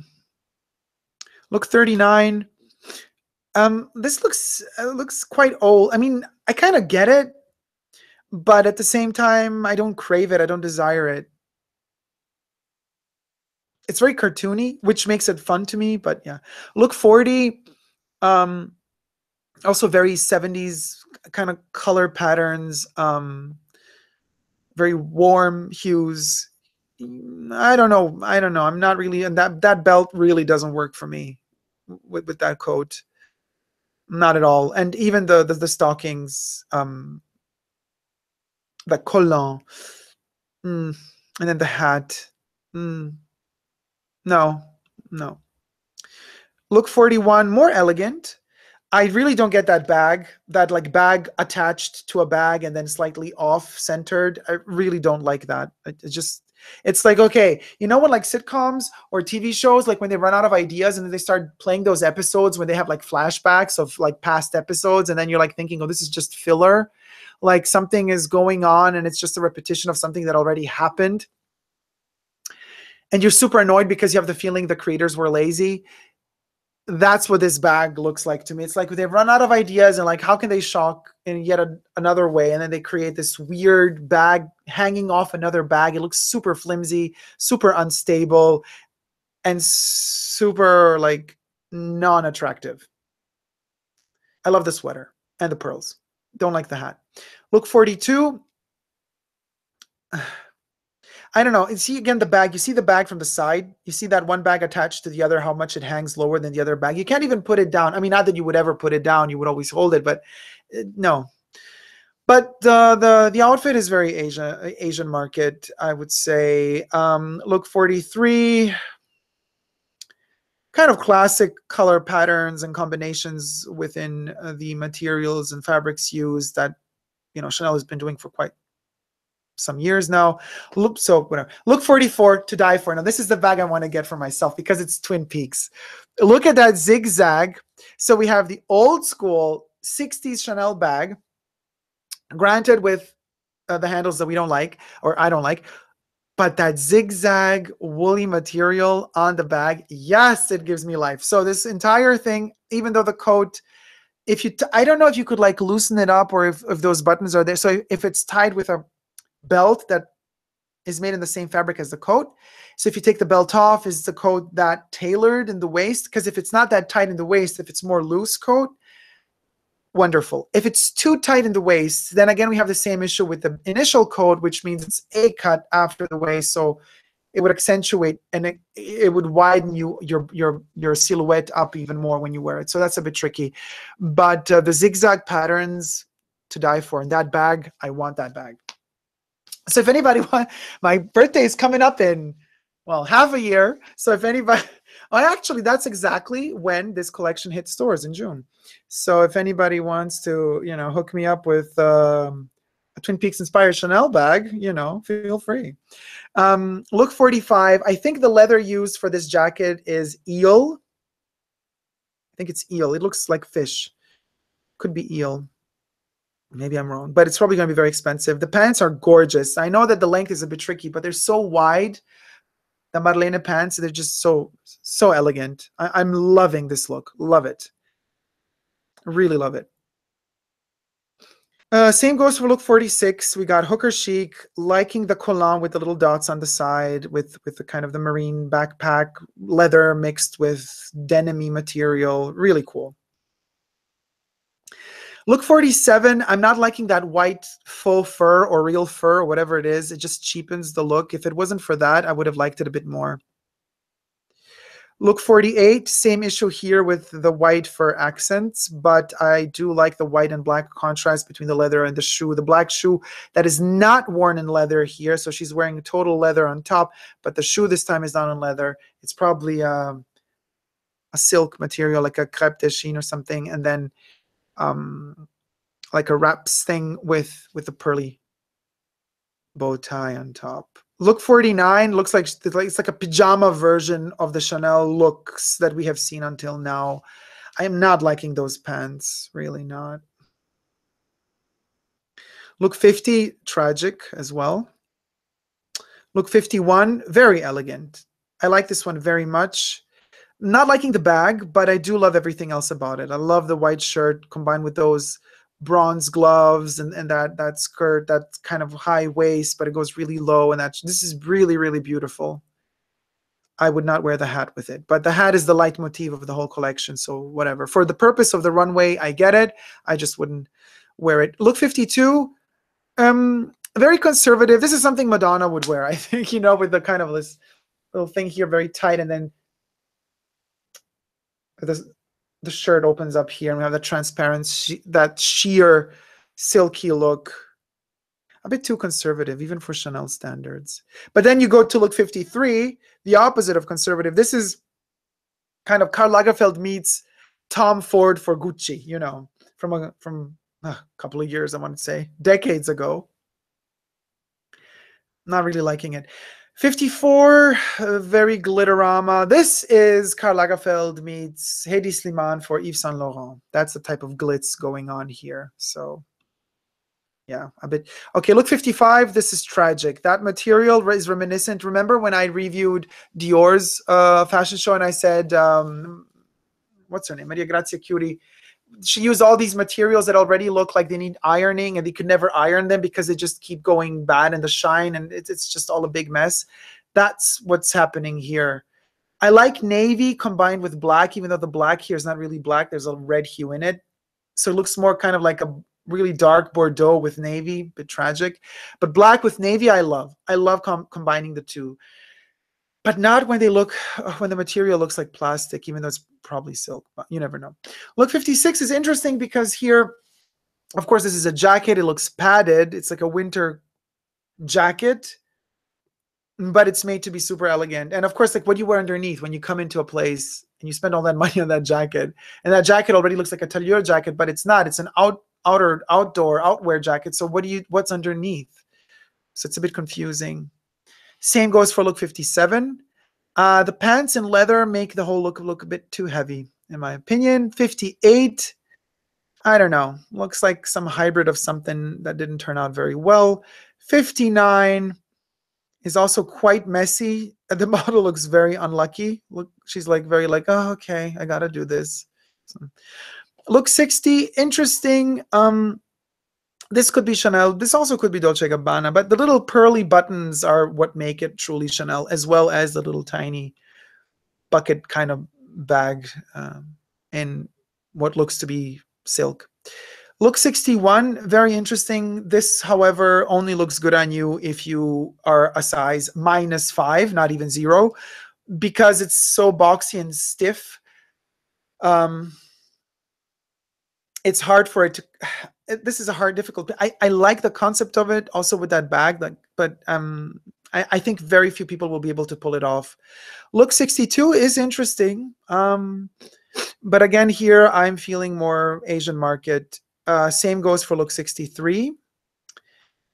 Look 39. This looks quite old. I mean, I kind of get it, but at the same time, I don't crave it. I don't desire it. It's very cartoony, which makes it fun to me, but yeah. Look 40, also very 70s kind of color patterns, very warm hues. I don't know. I'm not really, and that belt really doesn't work for me with that coat. Not at all. And even the stockings, the collant, and then the hat. No. Look 41, more elegant. I really don't get that bag attached to a bag and then slightly off-centered. I really don't like that. It just, It's like, okay, you know when like sitcoms or TV shows, like when they run out of ideas and then they start playing those episodes when they have like flashbacks of like past episodes, and then you're like thinking, oh, this is just filler. Like something is going on and it's just a repetition of something that already happened. And you're super annoyed because you have the feeling the creators were lazy. That's what this bag looks like to me. It's like they've run out of ideas and like, how can they shock in yet another way? And then they create this weird bag hanging off another bag. It looks super flimsy, super unstable, and super like non-attractive. I love the sweater and the pearls. Don't like the hat. Look 42. I don't know. And see again the bag. You see the bag from the side. You see that one bag attached to the other, how much it hangs lower than the other bag. You can't even put it down. I mean, not that you would ever put it down. You would always hold it, but no. But the outfit is very Asian market, I would say. Look 43. Kind of classic color patterns and combinations within the materials and fabrics used that, you know, Chanel has been doing for quite some years now. So whatever. Look 44, to die for. Now this is the bag I want to get for myself because it's Twin Peaks. Look at that zigzag. So we have the old school 60s Chanel bag, granted with the handles that we don't like, or I don't like, but that zigzag woolly material on the bag, yes, it gives me life. So this entire thing, even though the coat, if you, I don't know if you could like loosen it up or if those buttons are there. So if it's tied with a belt that is made in the same fabric as the coat. So if you take the belt off, is the coat that tailored in the waist? Because if it's not that tight in the waist, if it's more loose coat, wonderful. If it's too tight in the waist, then again, we have the same issue with the initial coat, which means it's a cut after the waist. So it would accentuate and it would widen your silhouette up even more when you wear it. So that's a bit tricky. But the zigzag patterns, to die for. And that bag, I want that bag. So if anybody wants, my birthday is coming up in, well, half a year. So if anybody, actually, that's exactly when this collection hits stores in June. So if anybody wants to, you know, hook me up with a Twin Peaks inspired Chanel bag, you know, feel free. Look 45. I think the leather used for this jacket is eel. I think it's eel. It looks like fish. Could be eel. Maybe I'm wrong, but it's probably going to be very expensive. The pants are gorgeous. I know that the length is a bit tricky, but they're so wide. The Marlene pants, they're just so elegant. I'm loving this look. Love it. Really love it. Same goes for look 46. We got hooker chic, liking the collant with the little dots on the side with the kind of the marine backpack, leather mixed with denim-y material. Really cool. Look 47, I'm not liking that white faux fur or real fur or whatever it is. It just cheapens the look. If it wasn't for that, I would have liked it a bit more. Look 48, same issue here with the white fur accents, but I do like the white and black contrast between the leather and the shoe. The black shoe that is not worn in leather here, so she's wearing total leather on top, but the shoe this time is not in leather. It's probably a silk material, like a crêpe de chine or something, and then like a wraps thing with a pearly bow tie on top. Look 49 looks like it's like a pajama version of the Chanel looks that we have seen until now. I am not liking those pants, really not. Look 50, tragic as well. Look 51, very elegant. I like this one very much. Not liking the bag, but I do love everything else about it. I love the white shirt combined with those bronze gloves and that skirt, that kind of high waist, but it goes really low. And this is really, really beautiful. I would not wear the hat with it, but the hat is the leitmotif of the whole collection. So whatever. For the purpose of the runway, I get it. I just wouldn't wear it. Look 52, very conservative. This is something Madonna would wear, I think, you know, with the kind of this little thing here, very tight, and then the shirt opens up here, and we have the transparent, that sheer, silky look. A bit too conservative, even for Chanel standards. But then you go to look 53, the opposite of conservative. This is kind of Karl Lagerfeld meets Tom Ford for Gucci, you know, from a couple of years, I want to say, decades ago. Not really liking it. 54, very glitterama. This is Karl Lagerfeld meets Hedi Slimane for Yves Saint Laurent. That's the type of glitz going on here. So yeah, a bit. Okay, look 55. This is tragic. That material is reminiscent. Remember when I reviewed Dior's fashion show and I said, what's her name? Maria Grazia Curie. She used all these materials that already look like they need ironing and they could never iron them because they just keep going bad in the shine and it's just all a big mess. That's what's happening here. I like navy combined with black, even though the black here is not really black. There's a red hue in it. So it looks more kind of like a really dark Bordeaux with navy, a bit tragic. But black with navy, I love. I love combining the two. But not when they look, when the material looks like plastic, even though it's probably silk, but you never know. Look 56 is interesting because here, of course, this is a jacket. It looks padded. It's like a winter jacket, but it's made to be super elegant. And of course, like what you wear underneath when you come into a place and you spend all that money on that jacket, and that jacket already looks like a tailleur jacket, but it's not. It's an outdoor outwear jacket. So what's underneath? So it's a bit confusing. Same goes for look 57. The pants in leather make the whole look a bit too heavy, in my opinion. 58, I don't know. Looks like some hybrid of something that didn't turn out very well. 59 is also quite messy. The model looks very unlucky. Look, she's like very like, oh, okay, I gotta do this. So, look 60, interesting. This could be Chanel. This also could be Dolce & Gabbana, but the little pearly buttons are what make it truly Chanel, as well as the little tiny bucket kind of bag in what looks to be silk. Look 61, very interesting. This, however, only looks good on you if you are a size -5, not even 0, because it's so boxy and stiff. It's hard for it to, this is a hard, difficult, I like the concept of it also with that bag, like, but I think very few people will be able to pull it off. Look 62 is interesting. But again, here I'm feeling more Asian market. Same goes for look 63.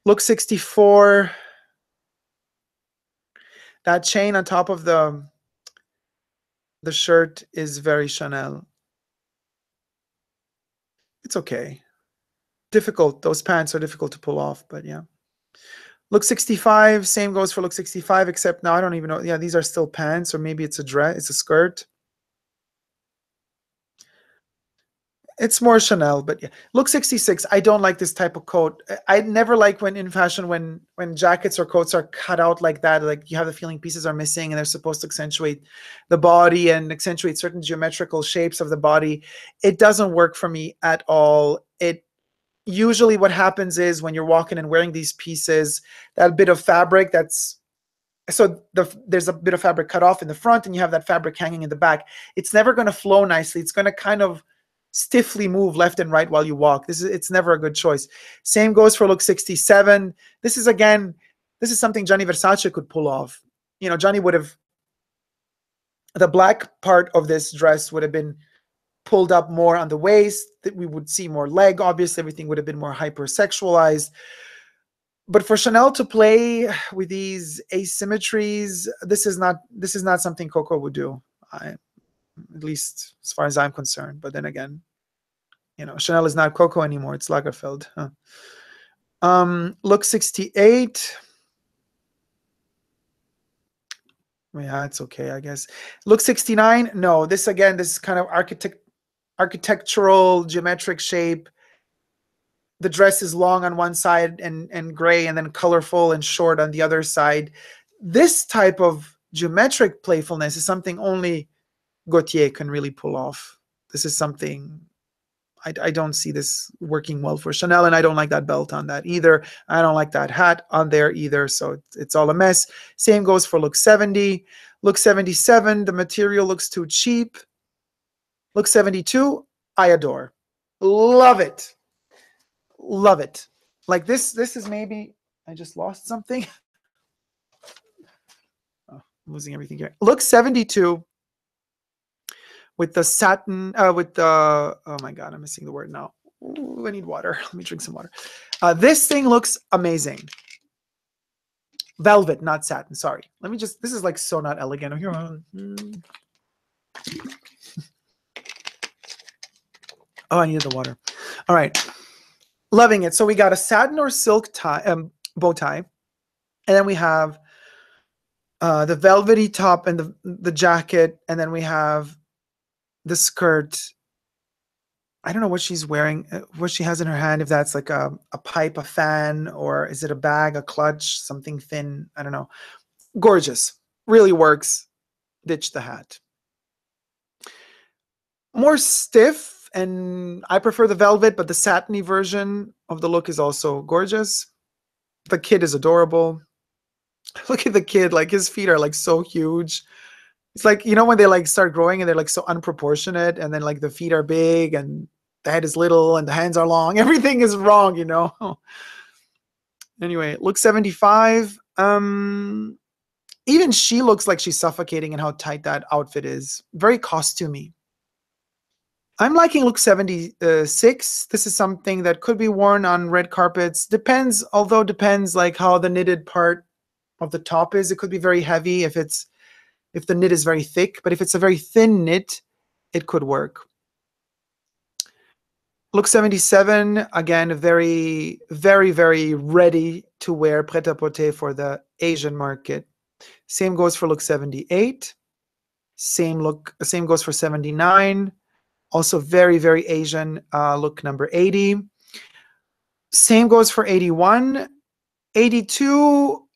Look 64, that chain on top of the shirt is very Chanel. It's okay. Difficult. Those pants are difficult to pull off, but yeah. Look 65, same goes for look 65, except now I don't even know. Yeah, these are still pants, or maybe it's a dress, it's a skirt. It's more Chanel, but yeah. Look 66, I don't like this type of coat. I never like when in fashion, when jackets or coats are cut out like that, like you have the feeling pieces are missing and they're supposed to accentuate the body and accentuate certain geometrical shapes of the body. It doesn't work for me at all. Usually what happens is when you're walking and wearing these pieces, that bit of fabric there's a bit of fabric cut off in the front and you have that fabric hanging in the back. It's never going to flow nicely. It's going to kind of stiffly move left and right while you walk. It's never a good choice. Same goes for look 67. This is something Gianni Versace could pull off. You know, Gianni would have, the black part of this dress would have been pulled up more on the waist, that we would see more leg. Obviously, everything would have been more hypersexualized. But for Chanel to play with these asymmetries, this is not something Coco would do. At least as far as I'm concerned. But then again, you know, Chanel is not Coco anymore. It's Lagerfeld. Look 68. Yeah, it's okay, I guess. Look 69. No, this is kind of architectural, geometric shape. The dress is long on one side and gray, and then colorful and short on the other side. This type of geometric playfulness is something only Gaultier can really pull off. This is something I don't see this working well for Chanel, and I don't like that belt on that either. I don't like that hat on there either, so it's all a mess. Same goes for look 70. Look 77, the material looks too cheap. Look 72, I adore. Love it. Love it. Like this is maybe, I just lost something. Oh, I'm losing everything here. Look 72. With the satin, with the, oh my God, I'm missing the word now. Ooh, I need water. Let me drink some water. This thing looks amazing. Velvet, not satin. Sorry. Let me just, this is like so not elegant. Here. Oh, I needed the water. All right. Loving it. So we got a satin or silk tie, bow tie. And then we have the velvety top and the jacket. And then we have the skirt. I don't know what she's wearing, what she has in her hand, if that's like a pipe, a fan, or is it a bag, a clutch, something thin? I don't know. Gorgeous. Really works. Ditch the hat. More stiff, and I prefer the velvet, but the satiny version of the look is also gorgeous. The kid is adorable. Look at the kid, like his feet are like so huge. It's like, you know, when they like start growing and they're like so unproportionate, and then like the feet are big and the head is little and the hands are long. Everything is wrong, you know. Anyway, look 75. Even she looks like she's suffocating in how tight that outfit is. Very costumey. I'm liking look 76. This is something that could be worn on red carpets. Depends, although depends like how the knitted part of the top is. It could be very heavy if the knit is very thick, but if it's a very thin knit, it could work. Look 77, again, very, very, very ready to wear prêt-à-porter for the Asian market. Same goes for look 78. Same goes for 79. Also very, very Asian, look number 80. Same goes for 81. 82,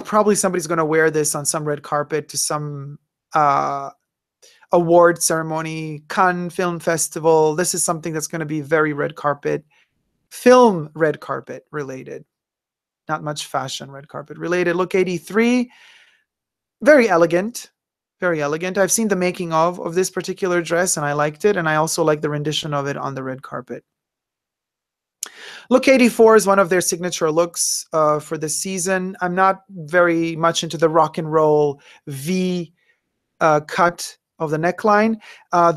probably somebody's going to wear this on some red carpet to some award ceremony, Cannes Film Festival. This is something that's going to be very red carpet, film red carpet related. Not much fashion red carpet related. Look 83, very elegant. Very elegant. I've seen the making of this particular dress and I liked it. And I also like the rendition of it on the red carpet. Look 84 is one of their signature looks for this season. I'm not very much into the rock and roll V cut of the neckline.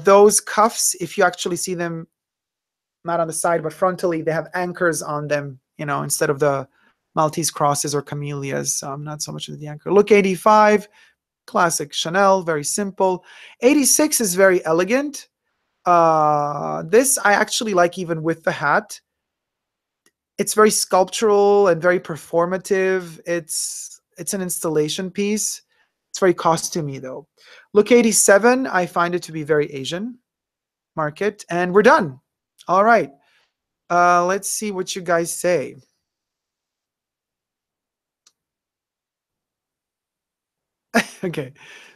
Those cuffs, if you actually see them, not on the side, but frontally, they have anchors on them, you know, instead of the Maltese crosses or camellias. So I'm not so much into the anchor. Look 85. Classic Chanel, very simple. 86 is very elegant. This I actually like even with the hat. It's very sculptural and very performative. It's an installation piece. It's very costumey though. Look 87, I find it to be very Asian market. And we're done. All right. Let's see what you guys say. Okay,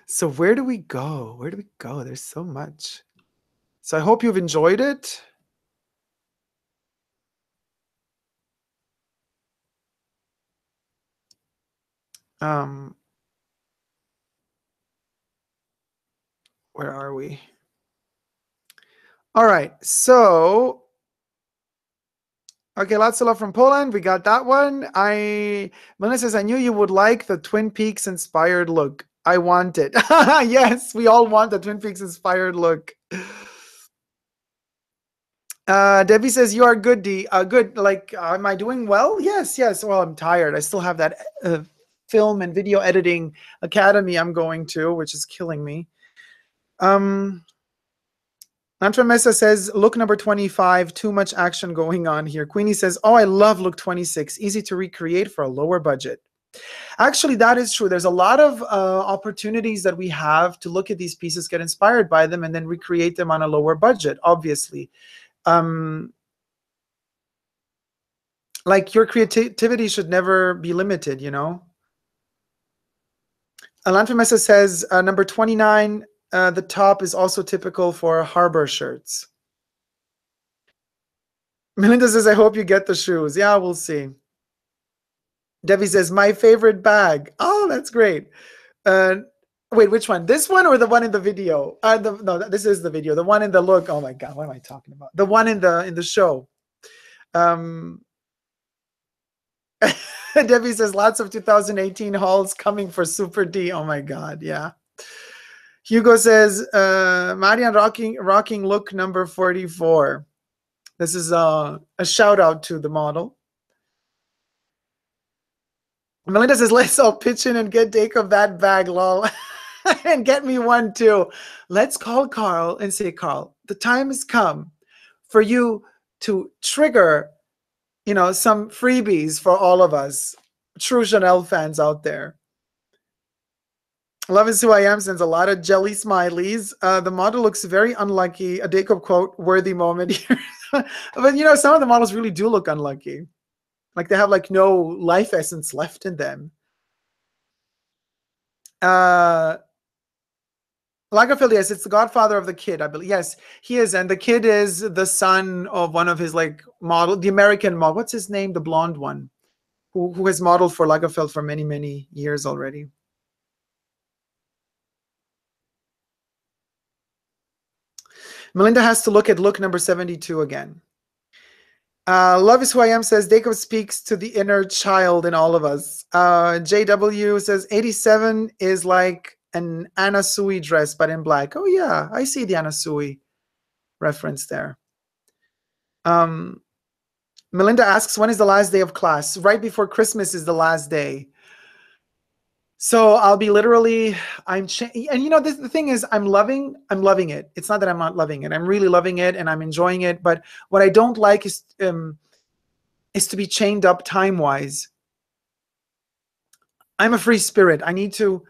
so where do we go? Where do we go? There's so much. So I hope you've enjoyed it. Where are we? All right, so okay, lots of love from Poland. We got that one. Melissa says, I knew you would like the Twin Peaks inspired look. I want it. Yes, we all want the Twin Peaks inspired look. Debbie says, you are good, D. Good. Like, am I doing well? Yes, yes. Well, I'm tired. I still have that film and video editing academy I'm going to, which is killing me. Antramessa says, look number 25, too much action going on here. Queenie says, oh, I love look 26, easy to recreate for a lower budget. Actually, that is true. There's a lot of opportunities that we have to look at these pieces, get inspired by them, and then recreate them on a lower budget, obviously. Like your creativity should never be limited, you know? Alantramessa says, number 29, the top is also typical for harbor shirts. Melinda says, I hope you get the shoes. Yeah, we'll see. Debbie says, my favorite bag. Oh, that's great. Wait, which one? This one or the one in the video? No, this is the video. The one in the look. Oh my God, what am I talking about? The one in the show. Debbie says, lots of 2018 hauls coming for Super D. Oh my God, yeah. Hugo says, Marian rocking look number 44. This is a shout out to the model. Melinda says, let's all pitch in and get Dacob that bag, lol. And get me one too. Let's call Carl and say, Carl, the time has come for you to trigger, some freebies for all of us true Chanel fans out there. Love is who I am sends a lot of jelly smileys. The model looks very unlucky. A Dacob quote worthy moment here. But some of the models really do look unlucky. Like they have like no life essence left in them. Lagerfeld, yes, it's the godfather of the kid, I believe. Yes, he is. And the kid is the son of one of his like model, the American model. What's his name? The blonde one who has modeled for Lagerfeld for many, many years already. Melinda has to look at look number 72 again. Love is who I am says Dacob speaks to the inner child in all of us. JW says 87 is like an Anna Sui dress, but in black. Oh yeah, I see the Anna Sui reference there. Melinda asks, when is the last day of class? Right before Christmas is the last day. So I'll be literally, and the thing is, I'm loving it. It's not that I'm not loving it. I'm really loving it and I'm enjoying it. But what I don't like is to be chained up time-wise. I'm a free spirit. I need to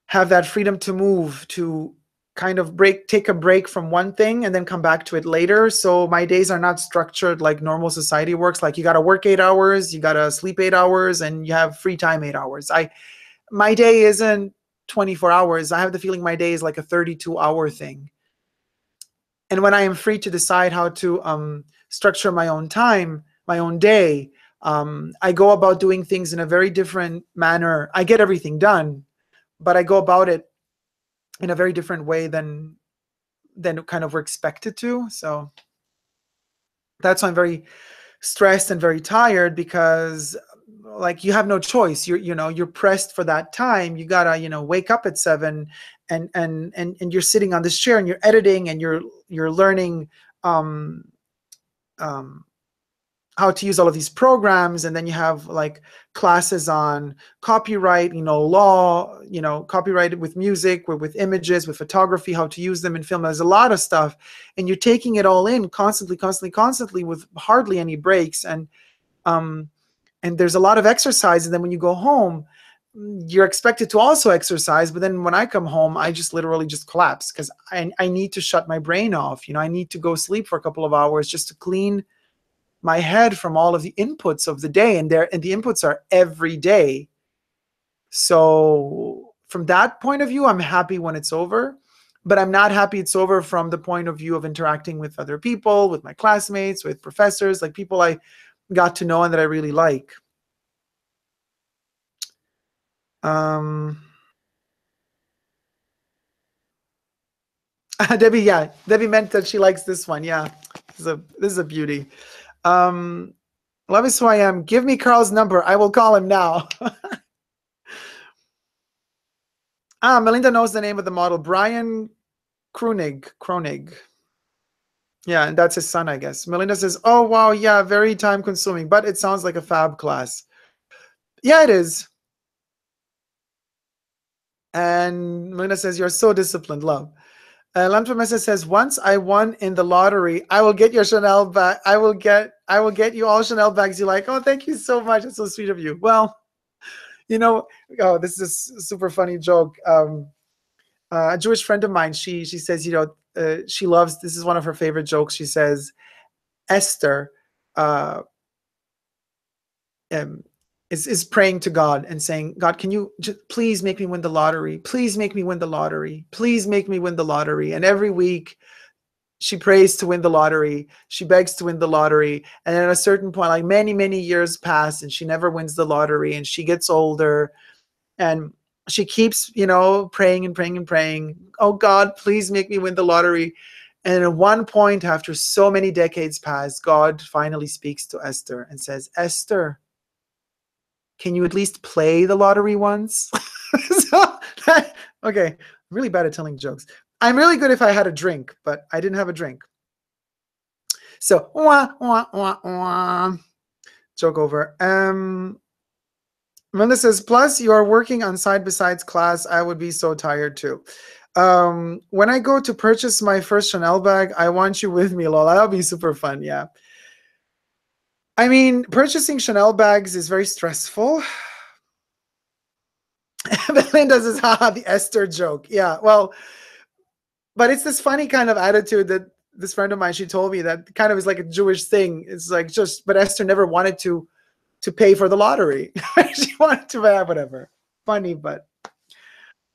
have that freedom to move, to kind of take a break from one thing and then come back to it later. So my days are not structured like normal society works. Like you got to work 8 hours, you got to sleep 8 hours, and you have free time 8 hours. My day isn't 24 hours. I have the feeling my day is like a 32-hour thing. And when I am free to decide how to structure my own time, my own day, I go about doing things in a very different manner. I get everything done, but I go about it in a very different way than kind of we're expected to. So that's why I'm very stressed and very tired, because like you have no choice. You're pressed for that time. You gotta wake up at 7 and you're sitting on this chair and you're editing and you're learning how to use all of these programs, and then you have like classes on copyright, law, copyright with music, with images, with photography, how to use them in film. There's a lot of stuff, and you're taking it all in constantly with hardly any breaks. And there's a lot of exercise. And then when you go home, you're expected to also exercise. But then when I come home, I just literally just collapse because I need to shut my brain off. I need to go sleep for a couple of hours just to clean my head from all of the inputs of the day, and the inputs are every day. So from that point of view, I'm happy when it's over, but I'm not happy it's over from the point of view of interacting with other people, with my classmates, with professors, like people I got to know and that I really like. Debbie meant that she likes this one. Yeah, this is a beauty. Love is who I am. Give me Carl's number. I will call him now. Melinda knows the name of the model. Brian Kronig. Yeah, and that's his son, I guess. Melinda says, oh, wow, yeah, very time consuming, but it sounds like a fab class. Yeah, it is. And Melinda says, you're so disciplined, love. Lampromessa says, once I won in the lottery, I will get your Chanel bag. I will get you all Chanel bags you like. Oh, thank you so much. It's so sweet of you. Well, this is a super funny joke. A Jewish friend of mine, she says, she loves, this is one of her favorite jokes. She says, Esther is praying to God and saying, God, can you just please make me win the lottery? Please make me win the lottery. Please make me win the lottery. And every week she prays to win the lottery. She begs to win the lottery. And at a certain point, like many, many years pass and she never wins the lottery, and she gets older and she keeps, praying and praying and praying. Oh God, please make me win the lottery. And at one point, after so many decades pass, God finally speaks to Esther and says, Esther, can you at least play the lottery once? Okay, I'm really bad at telling jokes. I'm really good if I had a drink, but I didn't have a drink. So, joke over. Melinda says, plus you are working on side besides class. I would be so tired too. When I go to purchase my first Chanel bag, I want you with me, Lola. That'll be super fun. Yeah. I mean, purchasing Chanel bags is very stressful. Melinda says, haha, the Esther joke. Yeah, well, but it's this funny kind of attitude that this friend of mine, she told me that kind of is like a Jewish thing. It's like but Esther never wanted to pay for the lottery. She wanted to buy whatever. Funny, but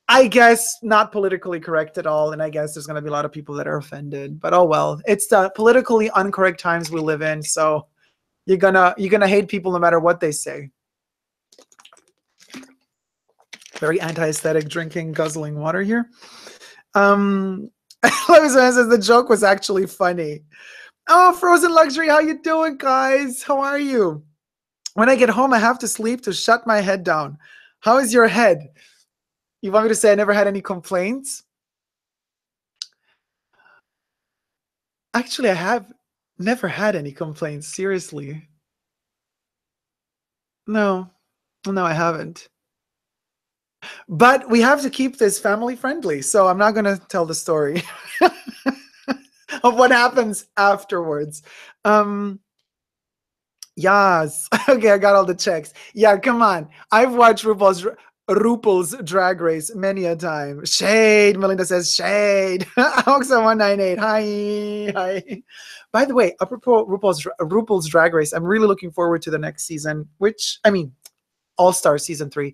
I guess not politically correct at all. And I guess there's going to be a lot of people that are offended. But oh well, it's the politically incorrect times we live in. So you're gonna hate people no matter what they say. Very anti-aesthetic, drinking, guzzling water here. Says the joke was actually funny. Oh, Frozen Luxury, how you doing, guys? How are you? When I get home, I have to sleep to shut my head down. How is your head? You want me to say I never had any complaints? Actually, I have never had any complaints, seriously. No, I haven't. But we have to keep this family friendly, so I'm not going to tell the story of what happens afterwards. Yes. Okay, I got all the checks. Yeah, come on. I've watched RuPaul's Drag Race many a time. Shade. Melinda says shade. xoxo'198. Hi. By the way, apropos RuPaul's Drag Race, I'm really looking forward to the next season, which, I mean, All-Star Season 3.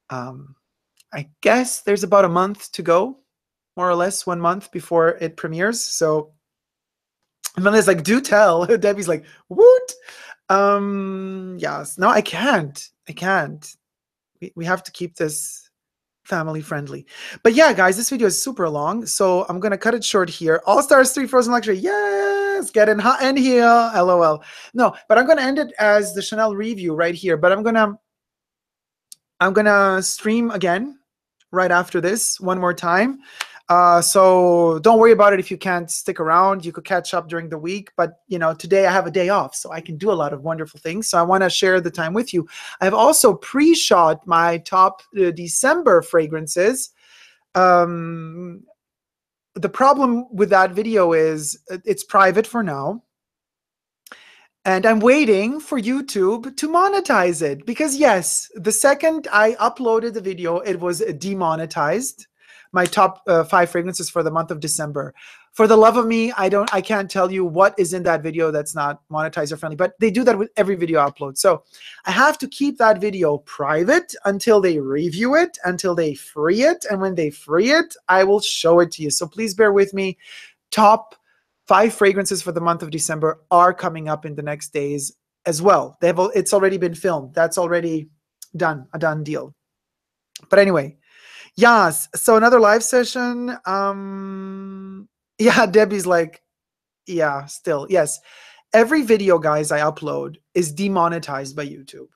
I guess there's about a month to go, more or less 1 month before it premieres. So Melinda's like, do tell. Debbie's like, woot. Yes. No, I can't. We have to keep this family friendly. But yeah, guys, this video is super long, so I'm gonna cut it short here. All Stars 3 Frozen Luxury. Yes, getting hot in here. LOL. No, but I'm gonna end it as the Chanel review right here. But I'm gonna stream again right after this one more time. So don't worry about it if you can't stick around. You could catch up during the week. But, you know, today I have a day off, so I can do a lot of wonderful things. So I want to share the time with you. I've also pre-shot my top December fragrances. The problem with that video is it's private for now. And I'm waiting for YouTube to monetize it. Because yes, the second I uploaded the video, it was demonetized. My top 5 fragrances for the month of December. For the love of me, I can't tell you what is in that video that's not monetizer friendly, but they do that with every video I upload. So I have to keep that video private until they review it, until they free it. And when they free it, I will show it to you. So please bear with me. Top 5 fragrances for the month of December are coming up in the next days as well. It's already been filmed. That's already done, a done deal. But anyway, yes. So another live session. Yeah, Debbie's like, yeah, still. Yes. Every video, guys, I upload is demonetized by YouTube.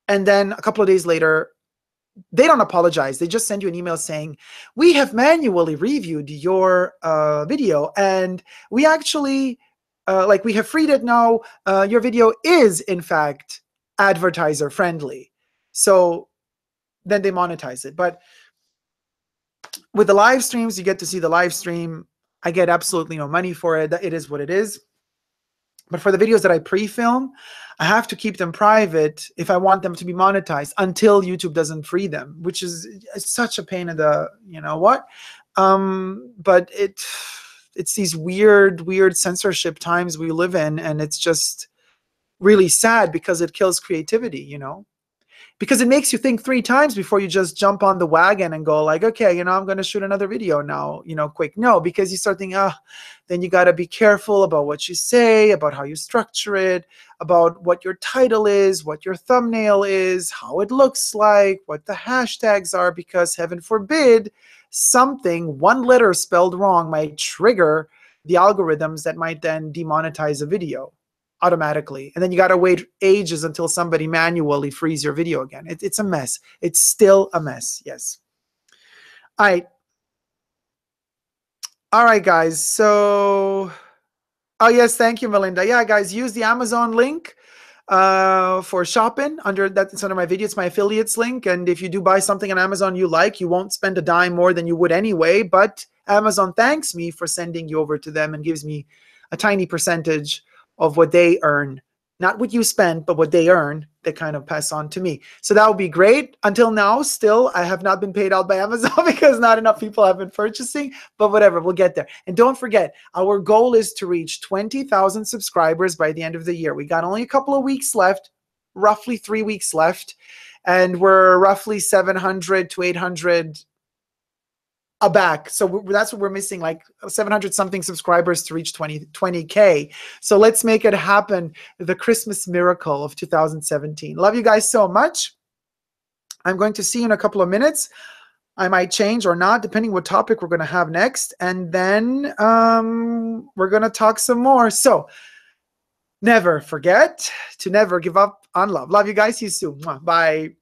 And then a couple of days later, they don't apologize. They just send you an email saying, we have manually reviewed your video and we actually, we have freed it now. Your video is, in fact, advertiser friendly. So then they monetize it. But with the live streams, you get to see the live stream. I get absolutely no money for it. It is what it is. But for the videos that I pre-film, I have to keep them private if I want them to be monetized until YouTube doesn't free them, which is such a pain in the, you know what? But it's these weird censorship times we live in, and it's just really sad because it kills creativity, you know? Because it makes you think 3 times before you just jump on the wagon and go like, okay, you know, I'm going to shoot another video now, you know, quick. No, because you start thinking, then you got to be careful about what you say, about how you structure it, about what your title is, what your thumbnail is, how it looks like, what the hashtags are, because heaven forbid something, one letter spelled wrong might trigger the algorithms that might then demonetize a video automatically. And then you got to wait ages until somebody manually frees your video again. It's a mess. It's still a mess. Yes. All right. All right, guys. So, oh, yes. Thank you, Melinda. Yeah, guys, use the Amazon link. for shopping. That's under my video. It's my affiliates link. And if you do buy something on Amazon you like, you won't spend a dime more than you would anyway. But Amazon thanks me for sending you over to them and gives me a tiny percentage of what they earn. Not what you spend, but what they earn, they kind of pass on to me. So that would be great. Until now, still, I have not been paid out by Amazon because not enough people have been purchasing, but whatever, we'll get there. And don't forget, our goal is to reach 20,000 subscribers by the end of the year. We got only a couple of weeks left, roughly 3 weeks left, and we're roughly 700 to 800 back. So that's what we're missing, like 700 something subscribers to reach 20K. So let's make it happen. The Christmas miracle of 2017. Love you guys so much. I'm going to see you in a couple of minutes. I might change or not, depending what topic we're going to have next. And then we're going to talk some more. So never forget to never give up on love. Love you guys. See you soon. Bye.